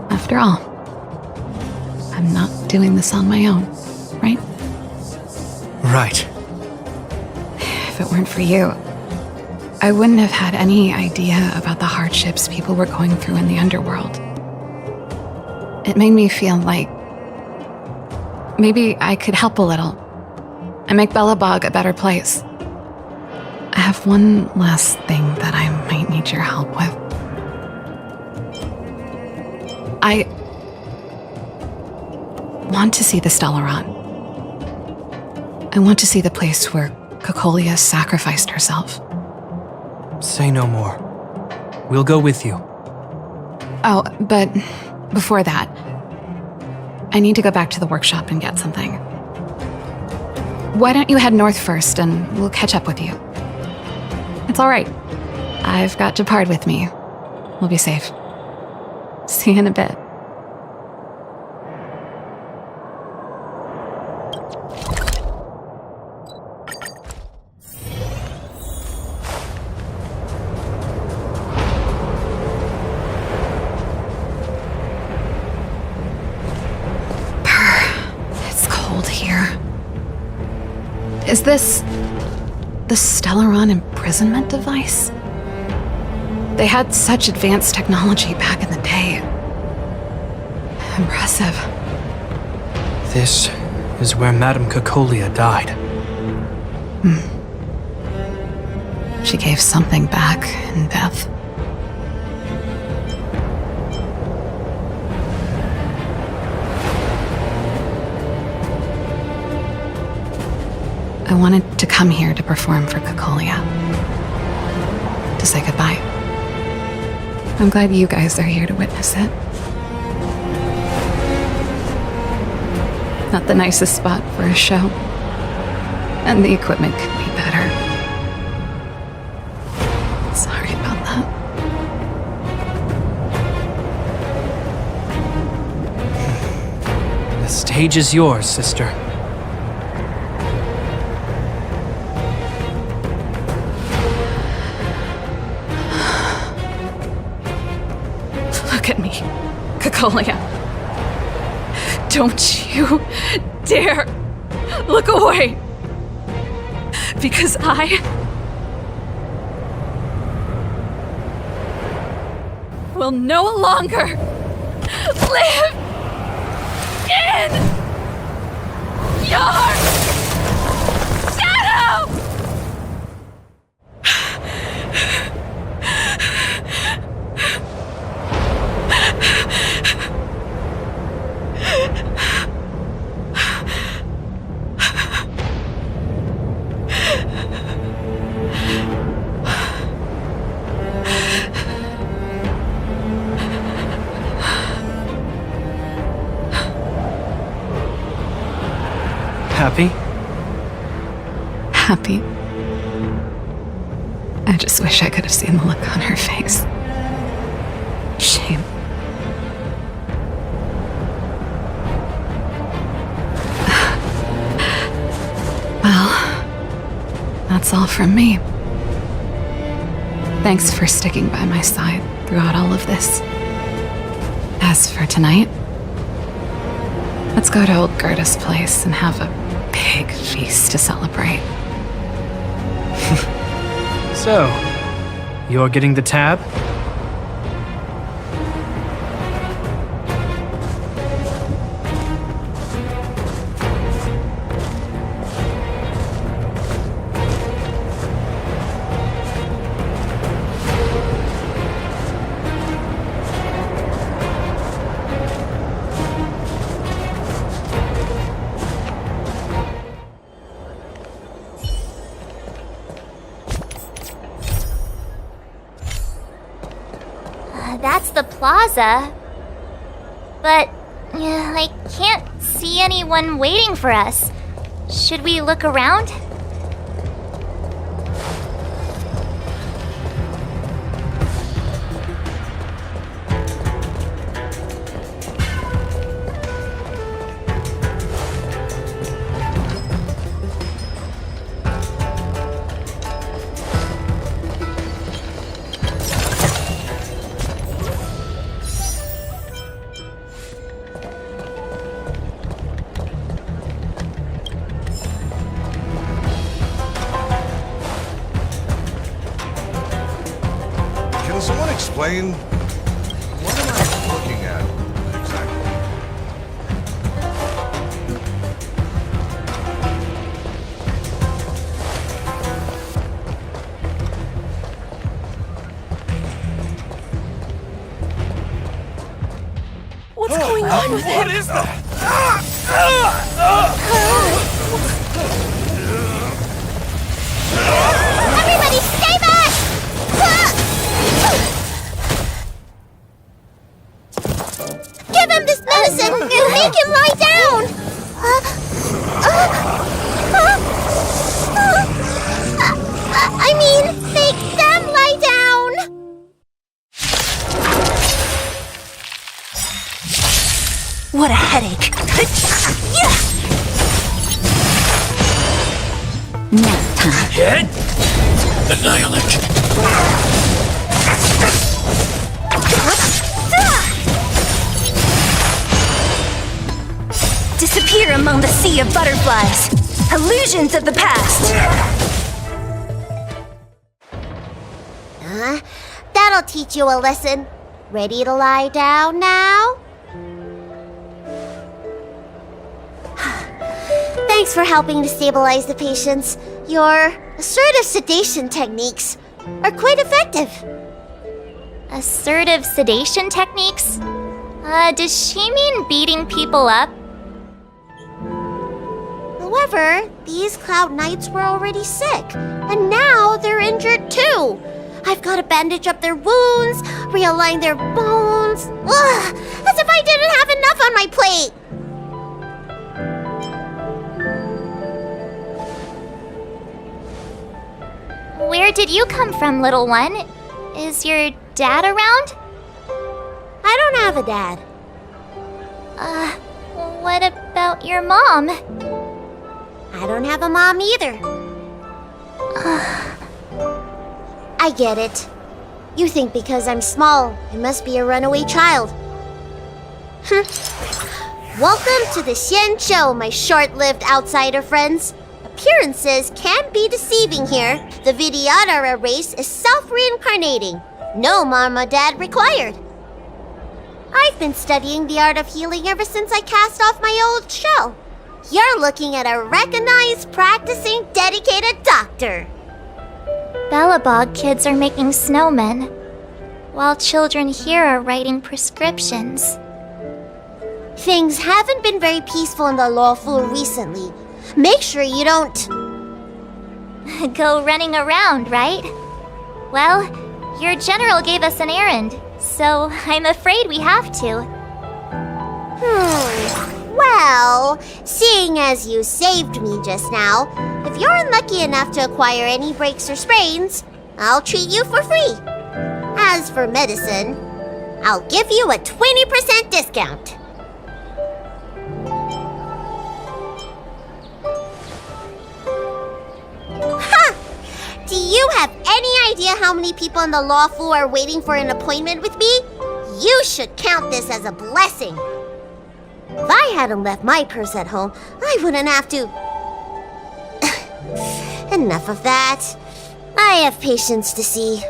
After all, I'm not doing this on my own, right? Right. If it weren't for you, I wouldn't have had any idea about the hardships people were going through in the underworld. It made me feel like maybe I could help a little and make Belobog a better place. I have one last thing that I might need your help with. I want to see the Stellaron. I want to see the place where Cocolia sacrificed herself. Say no more. We'll go with you. Oh, but before that, I need to go back to the workshop and get something. Why don't you head north first and we'll catch up with you? It's all right. I've got Japard with me. We'll be safe. See you in a bit. It's cold here. Is this the Stellaron imprisonment device? They had such advanced technology back in the day. Impressive. This is where Madame Cocolia died. She gave something back in death. I wanted to come here to perform for Cocolia. To say goodbye. I'm glad you guys are here to witness it. Not the nicest spot for a show. And the equipment could be better. Sorry about that. The stage is yours, sister. Look at me, Cocolia. Don't you dare look away. Because I will no longer live in your shadow! Happy? Happy. I just wish I could have seen the look on her face. Shame. Well, that's all from me. Thanks for sticking by my side throughout all of this. As for tonight, let's go to old Gerda's place and have a big feast to celebrate. So, you're getting the tab? That's the plaza. But I can't see anyone waiting for us. Should we look around? explain? What am I looking at exactly? What's going on with him? What is that? Everybody stay back! Give him this medicine and make him lie down! I mean, make them lie down! What a headache. Nap time. Annihilate. Disappear among the sea of butterflies. Illusions of the past. That'll teach you a lesson. Ready to lie down now? Thanks for helping to stabilize the patients. Your assertive sedation techniques are quite effective. Assertive sedation techniques? Does she mean beating people up? However, these Cloud Knights were already sick, and now they're injured too. I've got to bandage up their wounds, realign their bones. Ugh, as if I didn't have enough on my plate. Where did you come from, little one? Is your dad around? I don't have a dad. What about your mom? I don't have a mom either. I get it. You think because I'm small, I must be a runaway child. Welcome to the Xianzhou, my short-lived outsider friends. Appearances can be deceiving here. The Vidyadhara race is self-reincarnating. No mom or dad required. I've been studying the art of healing ever since I cast off my old shell. You're looking at a recognized, practicing, dedicated doctor. Bellabog kids are making snowmen, while children here are writing prescriptions. Things haven't been very peaceful in the lawful recently. Make sure you don't... Go running around, right? Well, your general gave us an errand, so I'm afraid we have to. Well, seeing as you saved me just now, if you're unlucky enough to acquire any breaks or sprains, I'll treat you for free. As for medicine, I'll give you a 20% discount. Do you have any idea how many people in the lawful are waiting for an appointment with me? You should count this as a blessing. If I hadn't left my purse at home, I wouldn't have to... Enough of that. I have patients to see.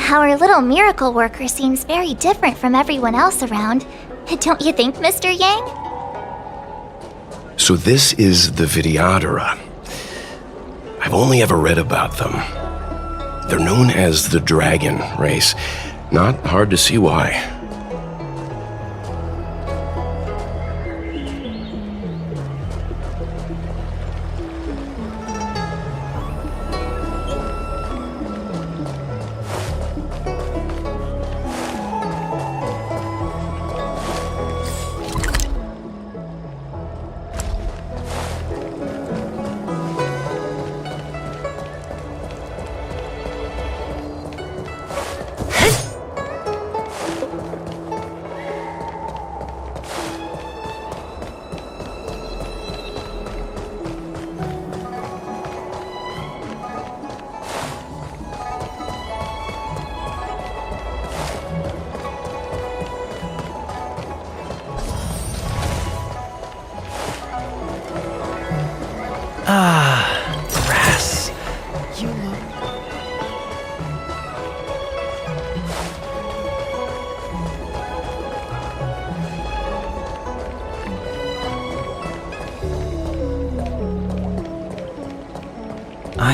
Our little miracle worker seems very different from everyone else around. Don't you think, Mr. Yang? So this is the Vidyadhara. I've only ever read about them. They're known as the Dragon race. Not hard to see why.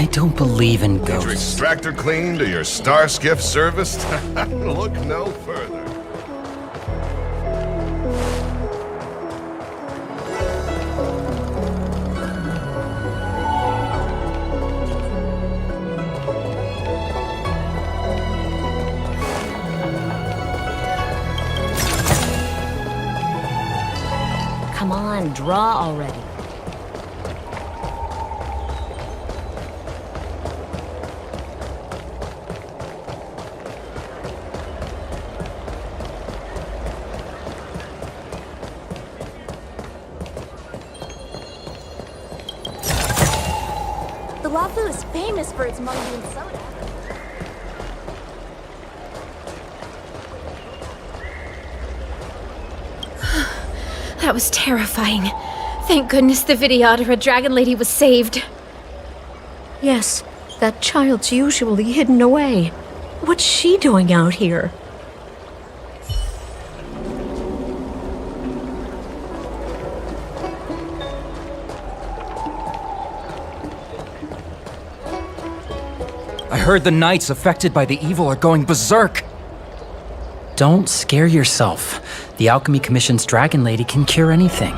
I don't believe in Need your ghosts. extractor cleaned or your star skiff serviced? Look no further. Come on, draw already. The Lafu is famous for its Mongolian soda. That was terrifying. Thank goodness the Vidyadhara Dragon Lady was saved. Yes, that child's usually hidden away. What's she doing out here? I heard the knights affected by the evil are going berserk. Don't scare yourself. The Alchemy Commission's Dragon Lady can cure anything.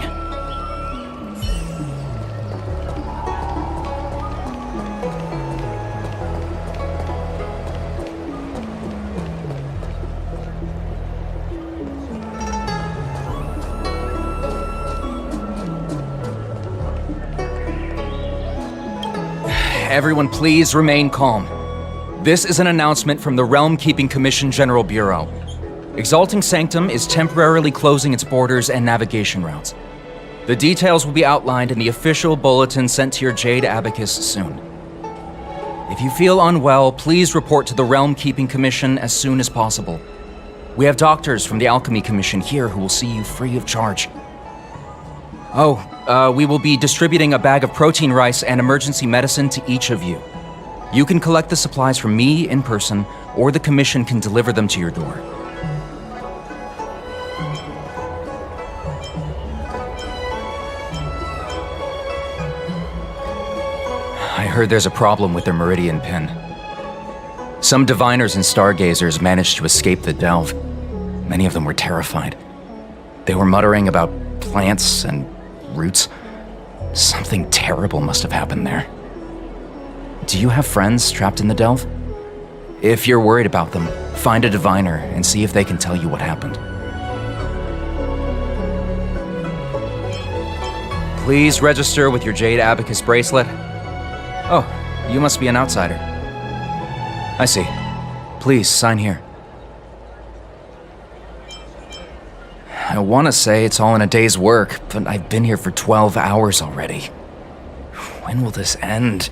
Everyone please remain calm. This is an announcement from the Realm Keeping Commission General Bureau. Exalting Sanctum is temporarily closing its borders and navigation routes. The details will be outlined in the official bulletin sent to your Jade Abacus soon. If you feel unwell, please report to the Realm Keeping Commission as soon as possible. We have doctors from the Alchemy Commission here who will see you free of charge. We will be distributing a bag of protein rice and emergency medicine to each of you. You can collect the supplies from me in person, or the Commission can deliver them to your door. I heard there's a problem with their Meridian Pin. Some diviners and stargazers managed to escape the delve. Many of them were terrified. They were muttering about plants and roots. Something terrible must have happened there. Do you have friends trapped in the delve? If you're worried about them, find a diviner and see if they can tell you what happened. Please register with your Jade Abacus bracelet. Oh, you must be an outsider. I see. Please, sign here. I want to say it's all in a day's work, but I've been here for 12 hours already. When will this end?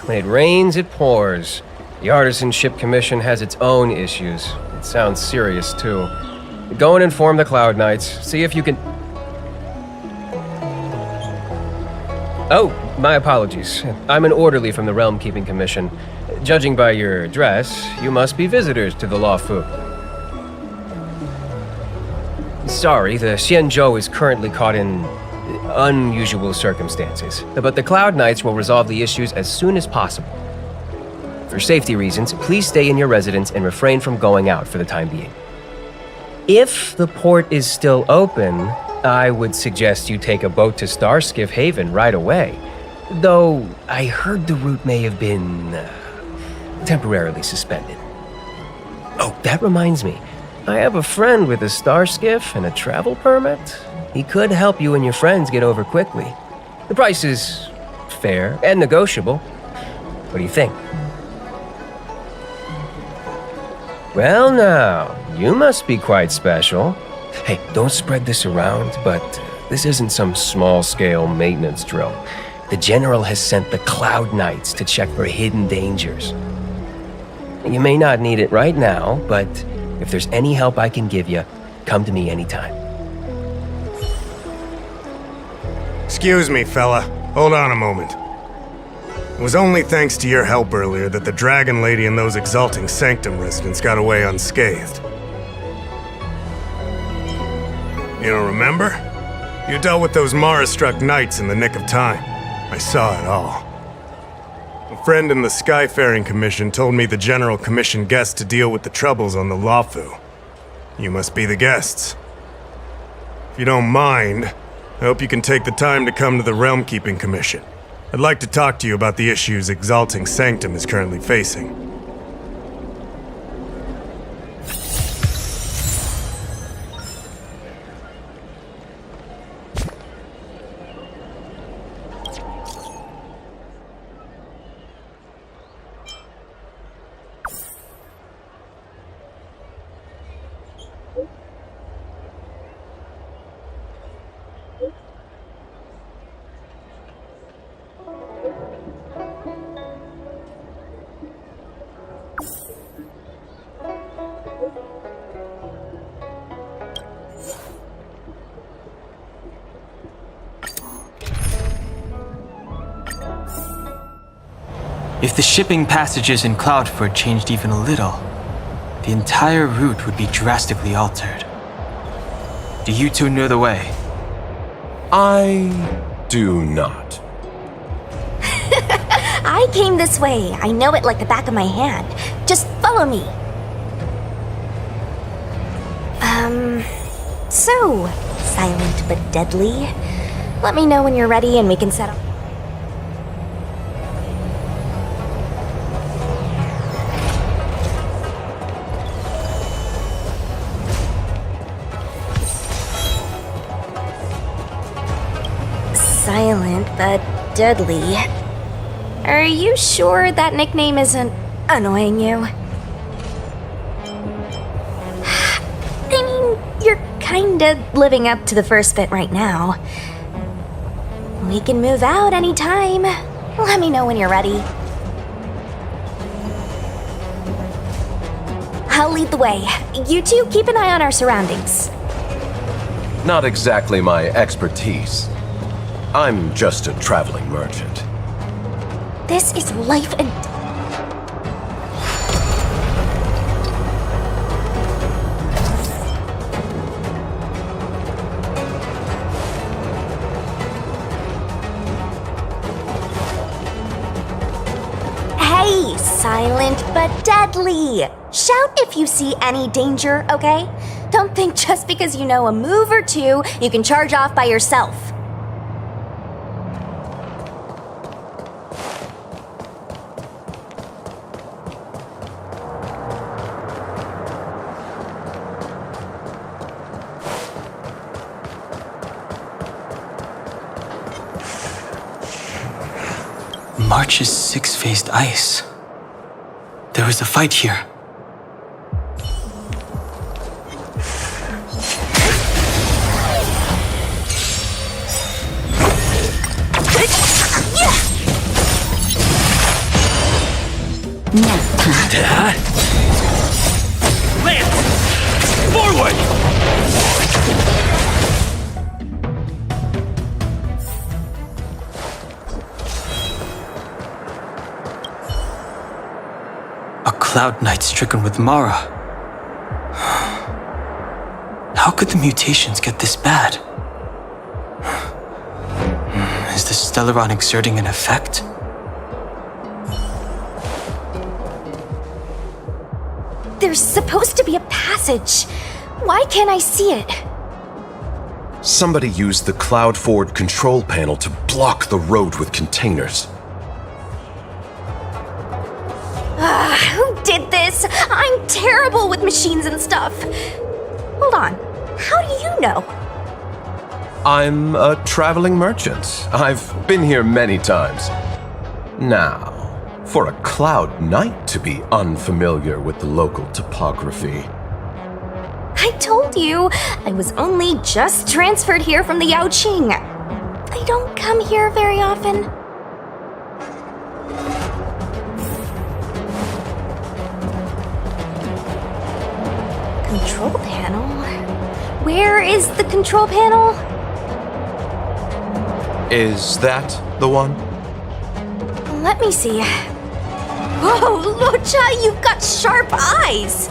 when it rains, it pours. The Artisanship Commission has its own issues. It sounds serious, too. Go and inform the Cloud Knights. See if you can... Oh, my apologies. I'm an orderly from the Realm Keeping Commission. Judging by your dress, you must be visitors to the Lawfu. Sorry, the Xianzhou is currently caught in unusual circumstances, but the Cloud Knights will resolve the issues as soon as possible. For safety reasons, please stay in your residence and refrain from going out for the time being. If the port is still open, I would suggest you take a boat to Starskiff Haven right away. Though I heard the route may have been temporarily suspended. Oh, that reminds me. I have a friend with a star skiff and a travel permit. He could help you and your friends get over quickly. The price is fair and negotiable. What do you think? Well now, you must be quite special. Hey, don't spread this around, but this isn't some small-scale maintenance drill. The General has sent the Cloud Knights to check for hidden dangers. You may not need it right now, but if there's any help I can give you, come to me anytime. Excuse me, fella. Hold on a moment. It was only thanks to your help earlier that the Dragon Lady and those Exalting Sanctum residents got away unscathed. You don't remember? You dealt with those Mara-struck knights in the nick of time. I saw it all. A friend in the Skyfaring Commission told me the General commissioned guests to deal with the troubles on the Lawfu. You must be the guests. If you don't mind, I hope you can take the time to come to the Realm Keeping Commission. I'd like to talk to you about the issues Exalting Sanctum is currently facing. If the shipping passages in Cloudford changed even a little, the entire route would be drastically altered. Do you two know the way? I do not. I came this way. I know it like the back of my hand. Just follow me. So, silent but deadly. Let me know when you're ready and we can set up. Silent but deadly. Are you sure that nickname isn't annoying you? I mean, you're kinda living up to the first bit right now. We can move out anytime. Let me know when you're ready. I'll lead the way. You two keep an eye on our surroundings. Not exactly my expertise. I'm just a traveling merchant. This is life and... Hey, silent but deadly! Shout if you see any danger, okay? Don't think just because you know a move or two, you can charge off by yourself. March's six-faced ice. There was a fight here. Lance! Forward! A Cloud Knight stricken with Mara. How could the mutations get this bad? Is the Stellaron exerting an effect? There's supposed to be a passage. Why can't I see it? Somebody used the cloud forward control panel to block the road with containers. Who did this? I'm terrible with machines and stuff. Hold on. How do you know? I'm a traveling merchant. I've been here many times. Now, for a Cloud Knight to be unfamiliar with the local topography. I told you, I was only just transferred here from the Yaoqing. I don't come here very often. Control panel? Where is the control panel? Is that the one? Let me see. Whoa, Lucha, you've got sharp eyes!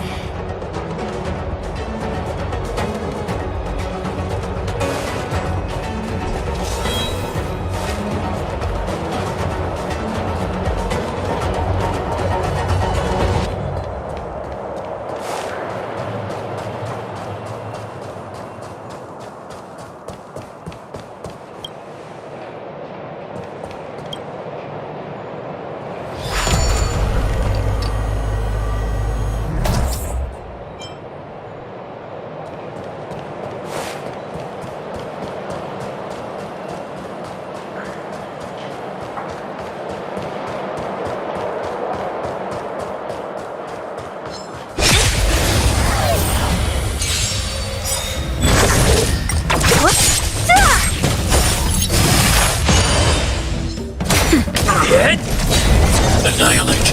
Annihilate.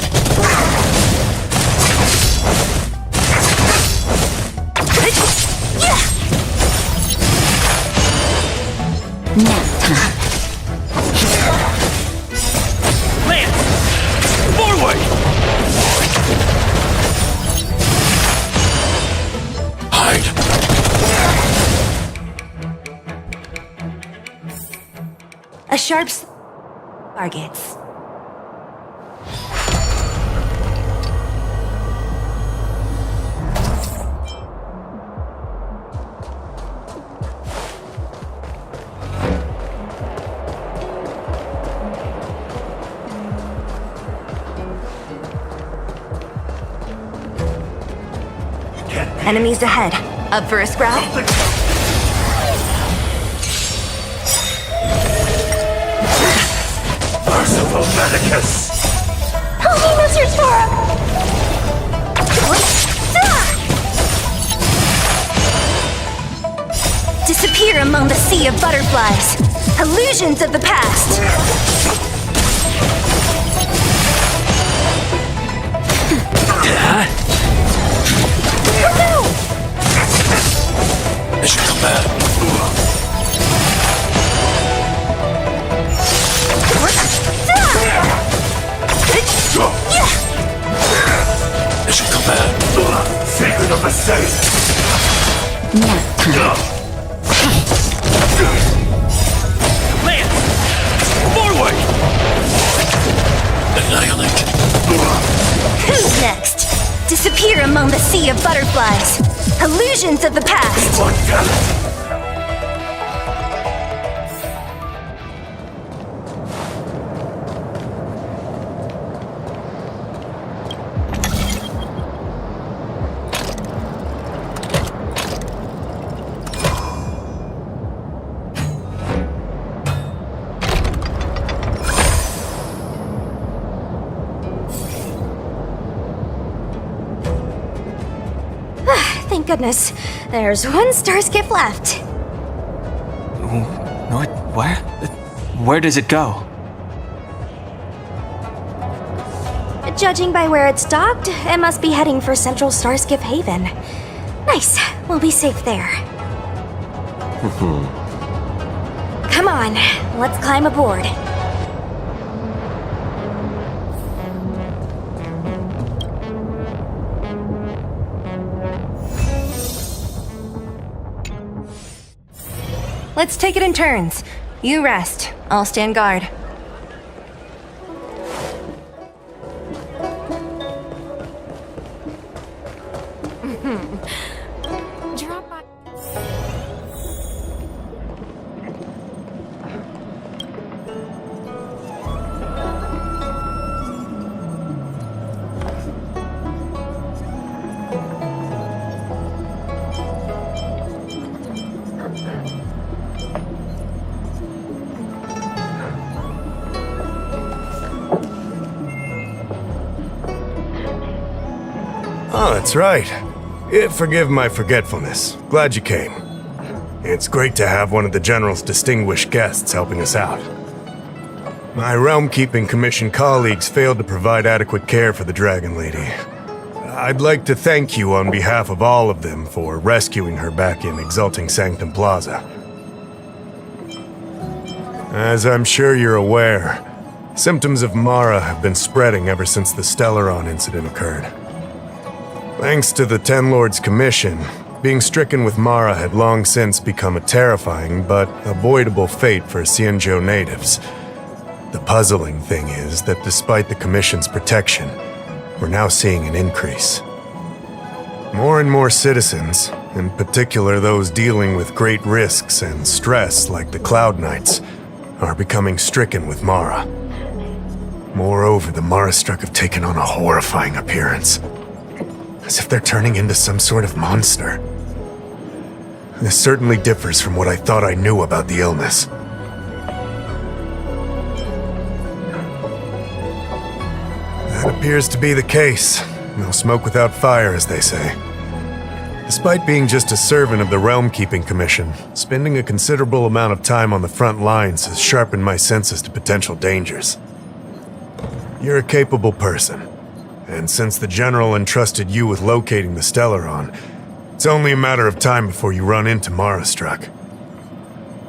Lance! Forward! Hide. A sharp targets. Enemies ahead. Up for a scrap? Merciful Medicus! Help me, Mr. Sora! Disappear among the sea of butterflies. Illusions of the past. They should come back. They should come back. Sacred of the saint. Lance! Forward! Annihilate. Who's next? Disappear among the sea of butterflies. Illusions of the past. Thank goodness. There's one star skiff left. What? Where? Where does it go? Judging by where it's docked, it must be heading for Central Starskiff Haven. Nice. We'll be safe there. Come on, let's climb aboard. Let's take it in turns. You rest. I'll stand guard. Drop by. Oh, that's right. Forgive my forgetfulness. Glad you came. It's great to have one of the General's distinguished guests helping us out. My Realm-Keeping Commission colleagues failed to provide adequate care for the Dragon Lady. I'd like to thank you on behalf of all of them for rescuing her back in Exalting Sanctum Plaza. As I'm sure you're aware, symptoms of Mara have been spreading ever since the Stellaron incident occurred. Thanks to the Ten Lords' Commission, being stricken with Mara had long since become a terrifying but avoidable fate for Xianzhou natives. The puzzling thing is that despite the Commission's protection, we're now seeing an increase. More and more citizens, in particular those dealing with great risks and stress like the Cloud Knights, are becoming stricken with Mara. Moreover, the Mara-struck have taken on a horrifying appearance. As if they're turning into some sort of monster. This certainly differs from what I thought I knew about the illness. That appears to be the case. No smoke without fire, as they say. Despite being just a servant of the Realm-Keeping Commission, spending a considerable amount of time on the front lines has sharpened my senses to potential dangers. You're a capable person. And since the General entrusted you with locating the Stellaron, it's only a matter of time before you run into Mara-struck.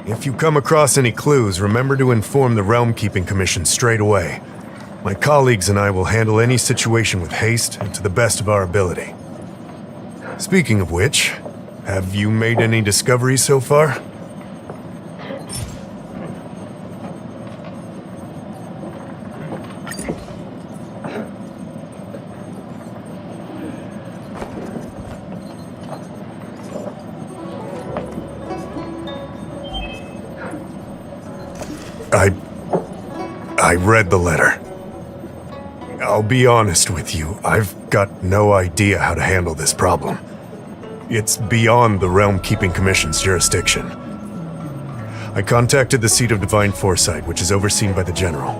If you come across any clues, remember to inform the Realm-Keeping Commission straight away. My colleagues and I will handle any situation with haste and to the best of our ability. Speaking of which, have you made any discoveries so far? I read the letter. I'll be honest with you, I've got no idea how to handle this problem. It's beyond the Realm-Keeping Commission's jurisdiction. I contacted the Seat of Divine Foresight, which is overseen by the General.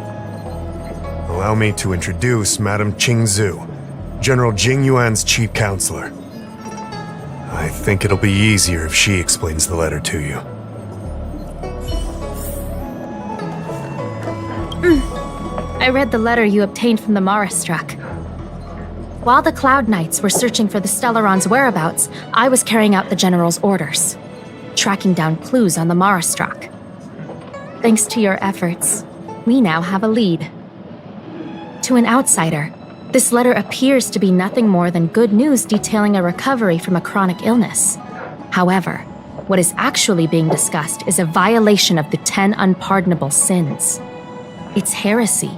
Allow me to introduce Madame Xianzhou, General Jing Yuan's chief counselor. I think it'll be easier if she explains the letter to you. I read the letter you obtained from the Mara-struck. While the Cloud Knights were searching for the Stellaron's whereabouts, I was carrying out the General's orders, tracking down clues on the Mara-struck. Thanks to your efforts, we now have a lead. To an outsider, this letter appears to be nothing more than good news detailing a recovery from a chronic illness. However, what is actually being discussed is a violation of the 10 unpardonable sins. It's heresy.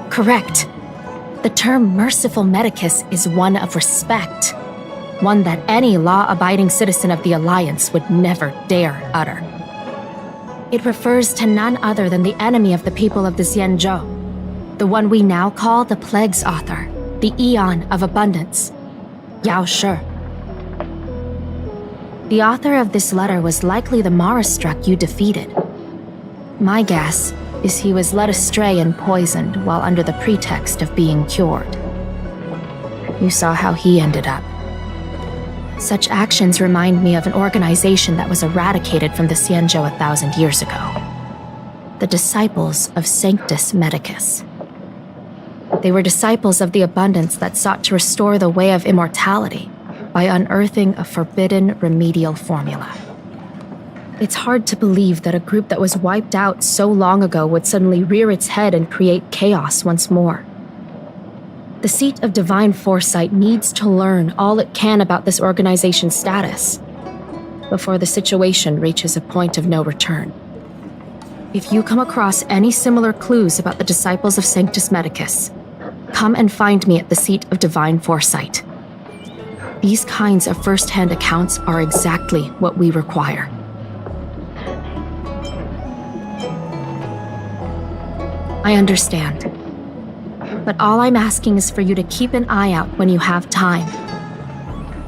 Correct. The term merciful medicus is one of respect, one that any law-abiding citizen of the Alliance would never dare utter. It refers to none other than the enemy of the people of the Xianzhou, the one we now call the Plague's author, the Eon of Abundance, Yao Shi. The author of this letter was likely the Mara-struck you defeated. My guess is he was led astray and poisoned while under the pretext of being cured. You saw how he ended up. Such actions remind me of an organization that was eradicated from the Xianzhou 1,000 years ago. the disciples of Sanctus Medicus. They were disciples of the abundance that sought to restore the way of immortality by unearthing a forbidden remedial formula. It's hard to believe that a group that was wiped out so long ago would suddenly rear its head and create chaos once more. The seat of divine foresight needs to learn all it can about this organization's status before the situation reaches a point of no return. If you come across any similar clues about the disciples of Sanctus Medicus, come and find me at the seat of divine foresight. These kinds of first-hand accounts are exactly what we require. I understand. But all I'm asking is for you to keep an eye out when you have time.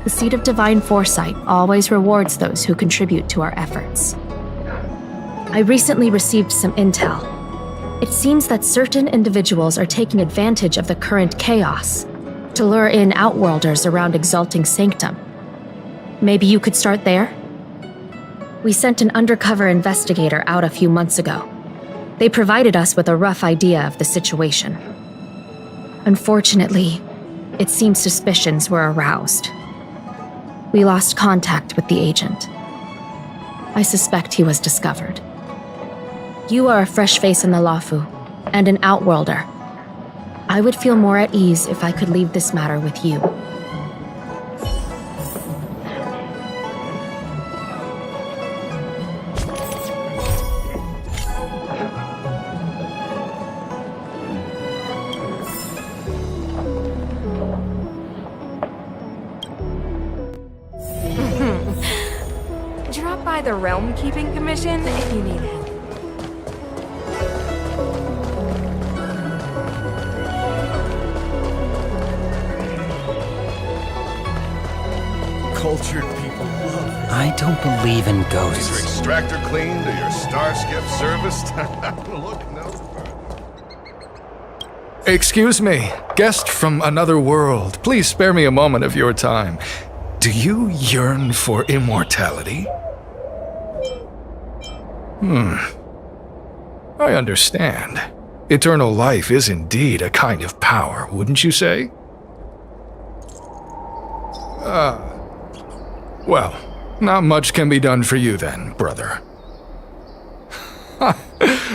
The seat of divine foresight always rewards those who contribute to our efforts. I recently received some intel. It seems that certain individuals are taking advantage of the current chaos to lure in outworlders around Exalting Sanctum. Maybe you could start there? We sent an undercover investigator out a few months ago. They provided us with a rough idea of the situation. Unfortunately, it seems suspicions were aroused. We lost contact with the agent. I suspect he was discovered. You are a fresh face in the Lafu, and an outworlder. I would feel more at ease if I could leave this matter with you. Drop by the Realm Keeping Commission if you need help. Cultured people love it. I don't believe in Is ghosts. your extractor cleaned or your starskip serviced? Look no further. Excuse me, guest from another world. Please spare me a moment of your time. Do you yearn for immortality? I understand. Eternal life is indeed a kind of power, wouldn't you say? Well, not much can be done for you then, brother.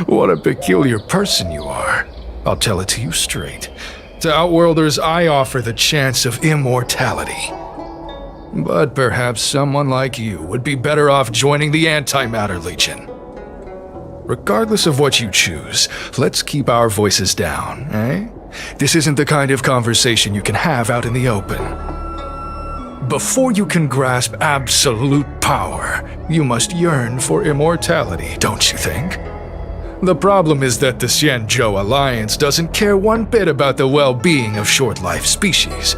What a peculiar person you are. I'll tell it to you straight. To Outworlders, I offer the chance of immortality. But perhaps someone like you would be better off joining the Antimatter Legion. Regardless of what you choose, let's keep our voices down, eh? This isn't the kind of conversation you can have out in the open. Before you can grasp absolute power, you must yearn for immortality, don't you think? The problem is that the Xianzhou Alliance doesn't care one bit about the well-being of short-life species.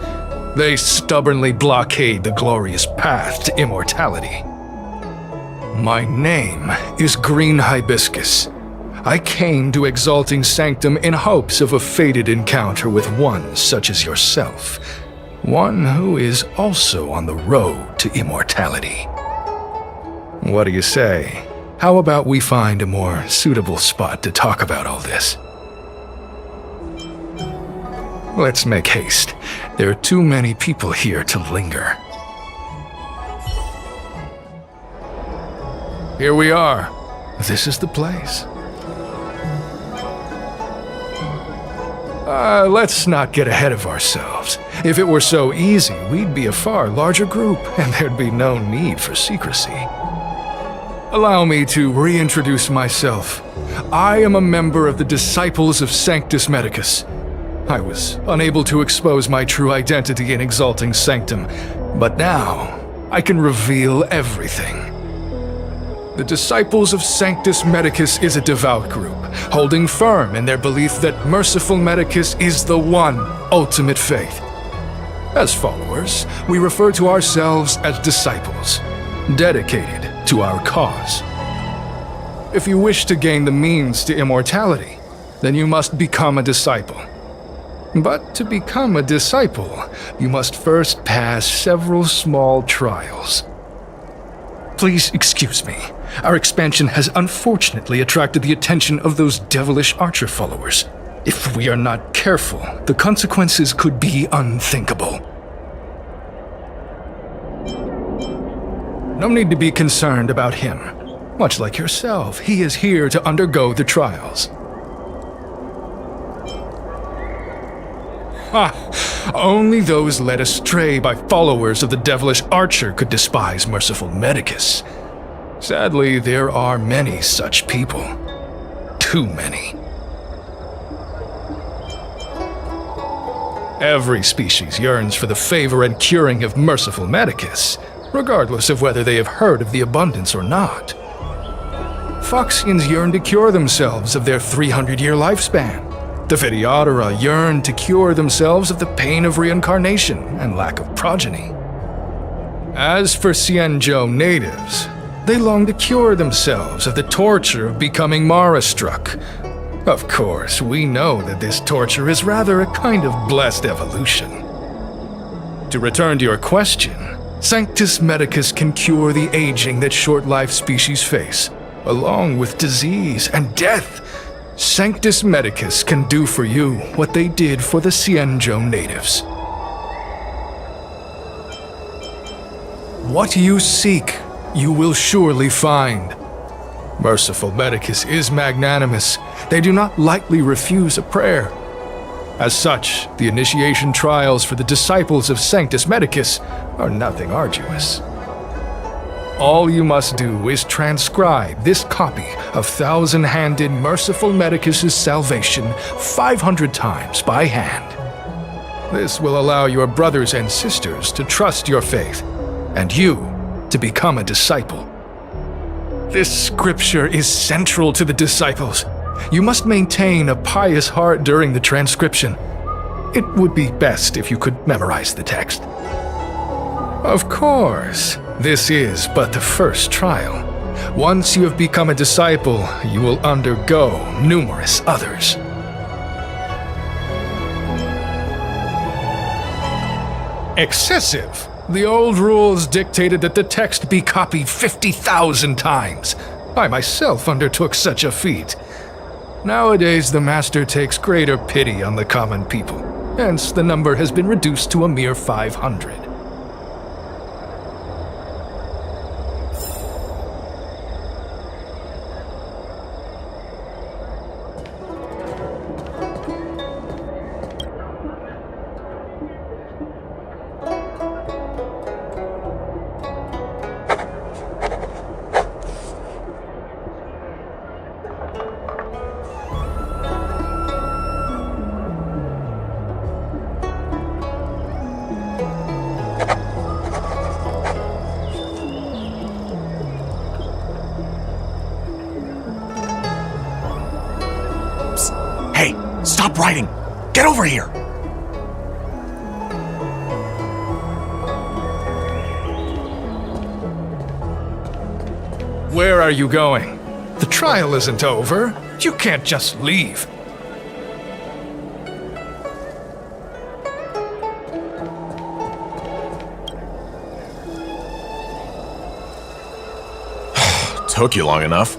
They stubbornly blockade the glorious path to immortality. My name is Green Hibiscus. I came to Exalting Sanctum in hopes of a fated encounter with one such as yourself. One who is also on the road to immortality. What do you say? How about we find a more suitable spot to talk about all this? Let's make haste. There are too many people here to linger. Here we are. This is the place. Let's not get ahead of ourselves. If it were so easy, we'd be a far larger group, and there'd be no need for secrecy. Allow me to reintroduce myself. I am a member of the Disciples of Sanctus Medicus. I was unable to expose my true identity in Exalting Sanctum, but now I can reveal everything. The Disciples of Sanctus Medicus is a devout group, holding firm in their belief that merciful Medicus is the one ultimate faith. As followers, we refer to ourselves as disciples, dedicated to our cause. If you wish to gain the means to immortality, then you must become a disciple. But to become a disciple, you must first pass several small trials. Please excuse me. Our expansion has unfortunately attracted the attention of those devilish archer followers. If we are not careful, the consequences could be unthinkable. No need to be concerned about him. Much like yourself, he is here to undergo the trials. Only those led astray by followers of the devilish archer could despise merciful Medicus. Sadly, there are many such people. Too many. Every species yearns for the favor and curing of merciful Medicus, regardless of whether they have heard of the abundance or not. Foxians yearn to cure themselves of their 300-year lifespan. The Videodora yearn to cure themselves of the pain of reincarnation and lack of progeny. As for Xianzhou natives, they long to cure themselves of the torture of becoming Mara-struck. Of course, we know that this torture is rather a kind of blessed evolution. To return to your question, Sanctus Medicus can cure the aging that short-life species face, along with disease and death. Sanctus Medicus can do for you what they did for the Xianzhou natives. What you seek, you will surely find. Merciful Medicus is magnanimous. They do not lightly refuse a prayer. As such, the initiation trials for the disciples of Sanctus Medicus are nothing arduous. All you must do is transcribe this copy of thousand-handed Merciful Medicus's salvation 500 times by hand. This will allow your brothers and sisters to trust your faith, and you to become a disciple. This scripture is central to the disciples. You must maintain a pious heart during the transcription. It would be best if you could memorize the text. Of course, this is but the first trial. Once you have become a disciple, you will undergo numerous others. Excessive! The old rules dictated that the text be copied 50,000 times. I myself undertook such a feat. Nowadays, the master takes greater pity on the common people. Hence, the number has been reduced to a mere 500. Stop writing! Get over here! Where are you going? The trial isn't over. You can't just leave. Took you long enough.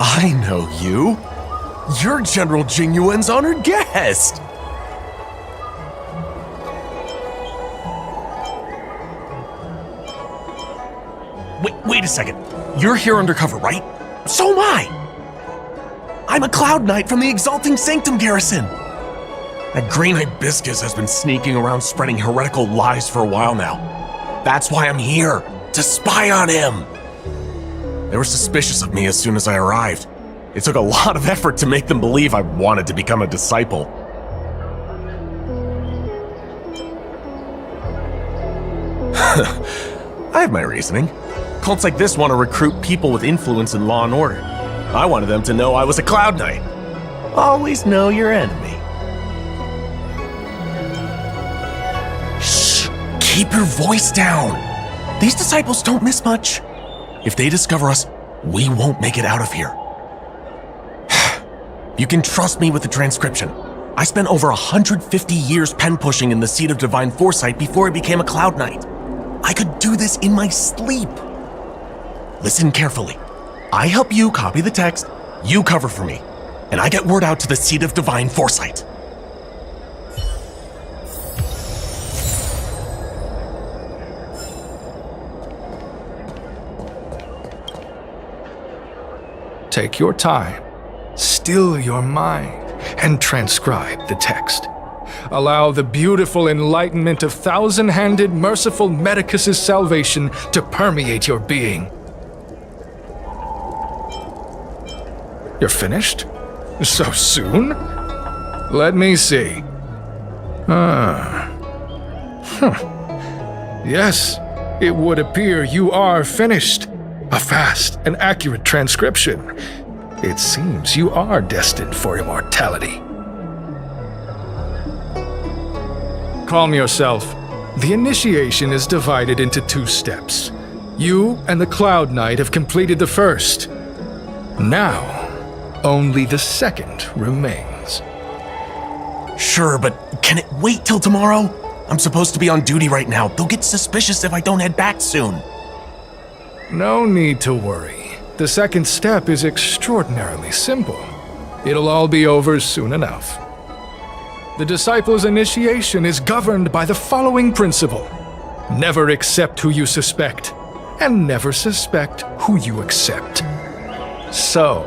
I know you. You're General Jingyuan's honored guest! Wait a second. You're here undercover, right? So am I! I'm a Cloud Knight from the Exalting Sanctum garrison! That green hibiscus has been sneaking around spreading heretical lies for a while now. That's why I'm here, to spy on him! They were suspicious of me as soon as I arrived. It took a lot of effort to make them believe I wanted to become a disciple. I have my reasoning. Cults like this want to recruit people with influence in law and order. I wanted them to know I was a Cloud Knight. Always know your enemy. Shh! Keep your voice down! These disciples don't miss much. If they discover us, we won't make it out of here. You can trust me with the transcription. I spent over 150 years pen-pushing in the Seat of Divine Foresight before I became a Cloud Knight. I could do this in my sleep. Listen carefully. I help you copy the text, you cover for me, and I get word out to the Seat of Divine Foresight. Take your time, still your mind, and transcribe the text. Allow the beautiful enlightenment of thousand-handed, merciful Medicus's salvation to permeate your being. You're finished? So soon? Let me see. Yes, it would appear you are finished. A fast and accurate transcription. It seems you are destined for immortality. Calm yourself. The initiation is divided into 2 steps. You and the Cloud Knight have completed the first. Now, only the second remains. Sure, but can it wait till tomorrow? I'm supposed to be on duty right now. They'll get suspicious if I don't head back soon. No need to worry. The second step is extraordinarily simple. It'll all be over soon enough. The disciple's initiation is governed by the following principle. Never accept who you suspect, and never suspect who you accept. So,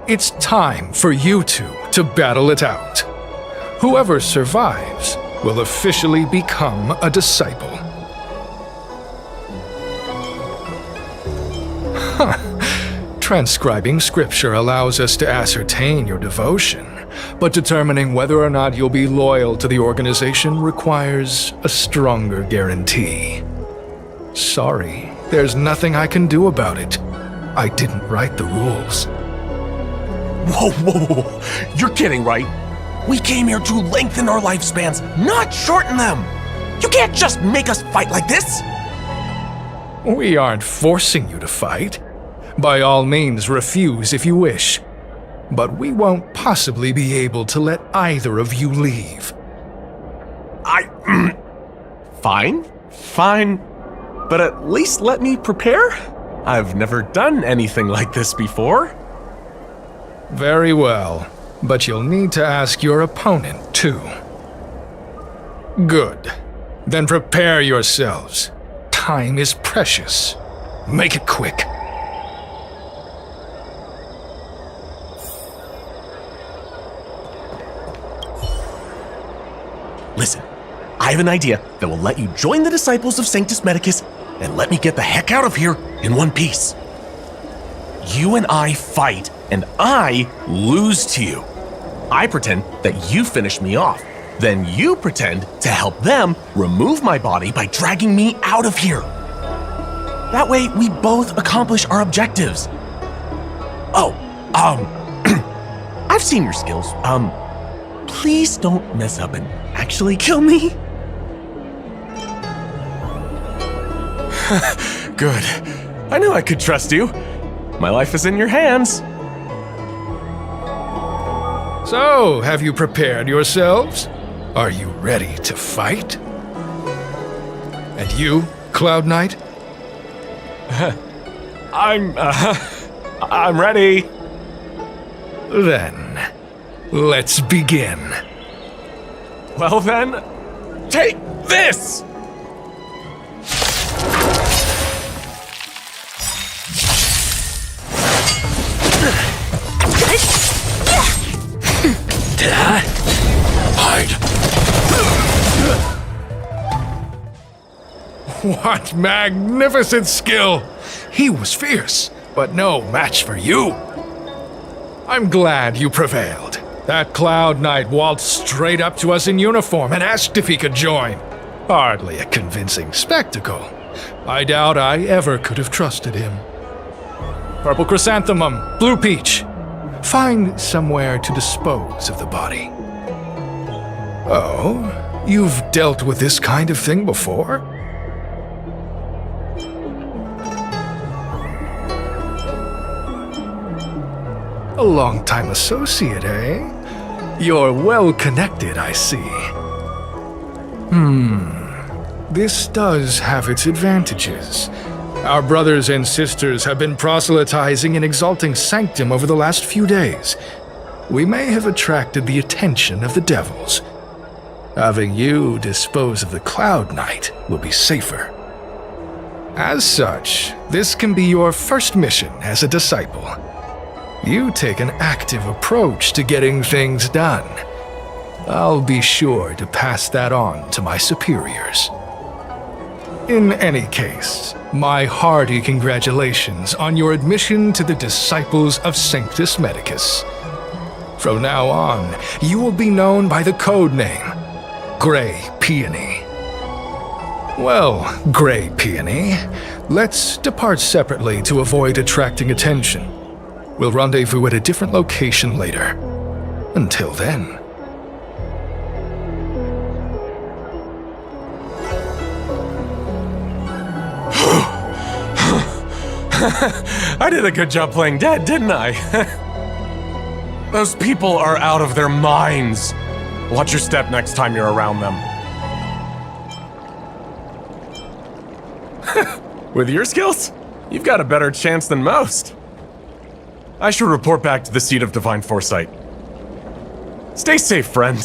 it's time for you two to battle it out. Whoever survives will officially become a disciple. Transcribing scripture allows us to ascertain your devotion, but determining whether or not you'll be loyal to the organization requires a stronger guarantee. Sorry, there's nothing I can do about it. I didn't write the rules. Whoa. You're kidding, right? We came here to lengthen our lifespans, not shorten them. You can't just make us fight like this. We aren't forcing you to fight. By all means, refuse if you wish. But we won't possibly be able to let either of you leave. Fine. But at least let me prepare? I've never done anything like this before. Very well, but you'll need to ask your opponent, too. Good. Then prepare yourselves. Time is precious. Make it quick. Listen, I have an idea that will let you join the disciples of Sanctus Medicus and let me get the heck out of here in one piece. You and I fight, and I lose to you. I pretend that you finish me off. Then you pretend to help them remove my body by dragging me out of here. That way, we both accomplish our objectives. I've seen your skills. Please don't mess up and actually kill me. Good. I knew I could trust you. My life is in your hands. So, have you prepared yourselves? Are you ready to fight? And you, Cloud Knight? I'm ready. Then, let's begin. Well then, take this! Hide. What magnificent skill! He was fierce, but no match for you. I'm glad you prevailed. That Cloud Knight waltzed straight up to us in uniform and asked if he could join. Hardly a convincing spectacle. I doubt I ever could have trusted him. Purple chrysanthemum, blue peach. Find somewhere to dispose of the body. Oh, you've dealt with this kind of thing before? A long-time associate, eh? You're well-connected, I see. This does have its advantages. Our brothers and sisters have been proselytizing in Exalting Sanctum over the last few days. We may have attracted the attention of the devils. Having you dispose of the Cloud Knight will be safer. As such, this can be your first mission as a disciple. You take an active approach to getting things done. I'll be sure to pass that on to my superiors. In any case, my hearty congratulations on your admission to the Disciples of Sanctus Medicus. From now on, you will be known by the code name, Grey Peony. Well, Grey Peony, let's depart separately to avoid attracting attention. We'll rendezvous at a different location later. Until then. I did a good job playing dead, didn't I? Those people are out of their minds. Watch your step next time you're around them. With your skills, you've got a better chance than most. I should report back to the seat of Divine Foresight. Stay safe, friend.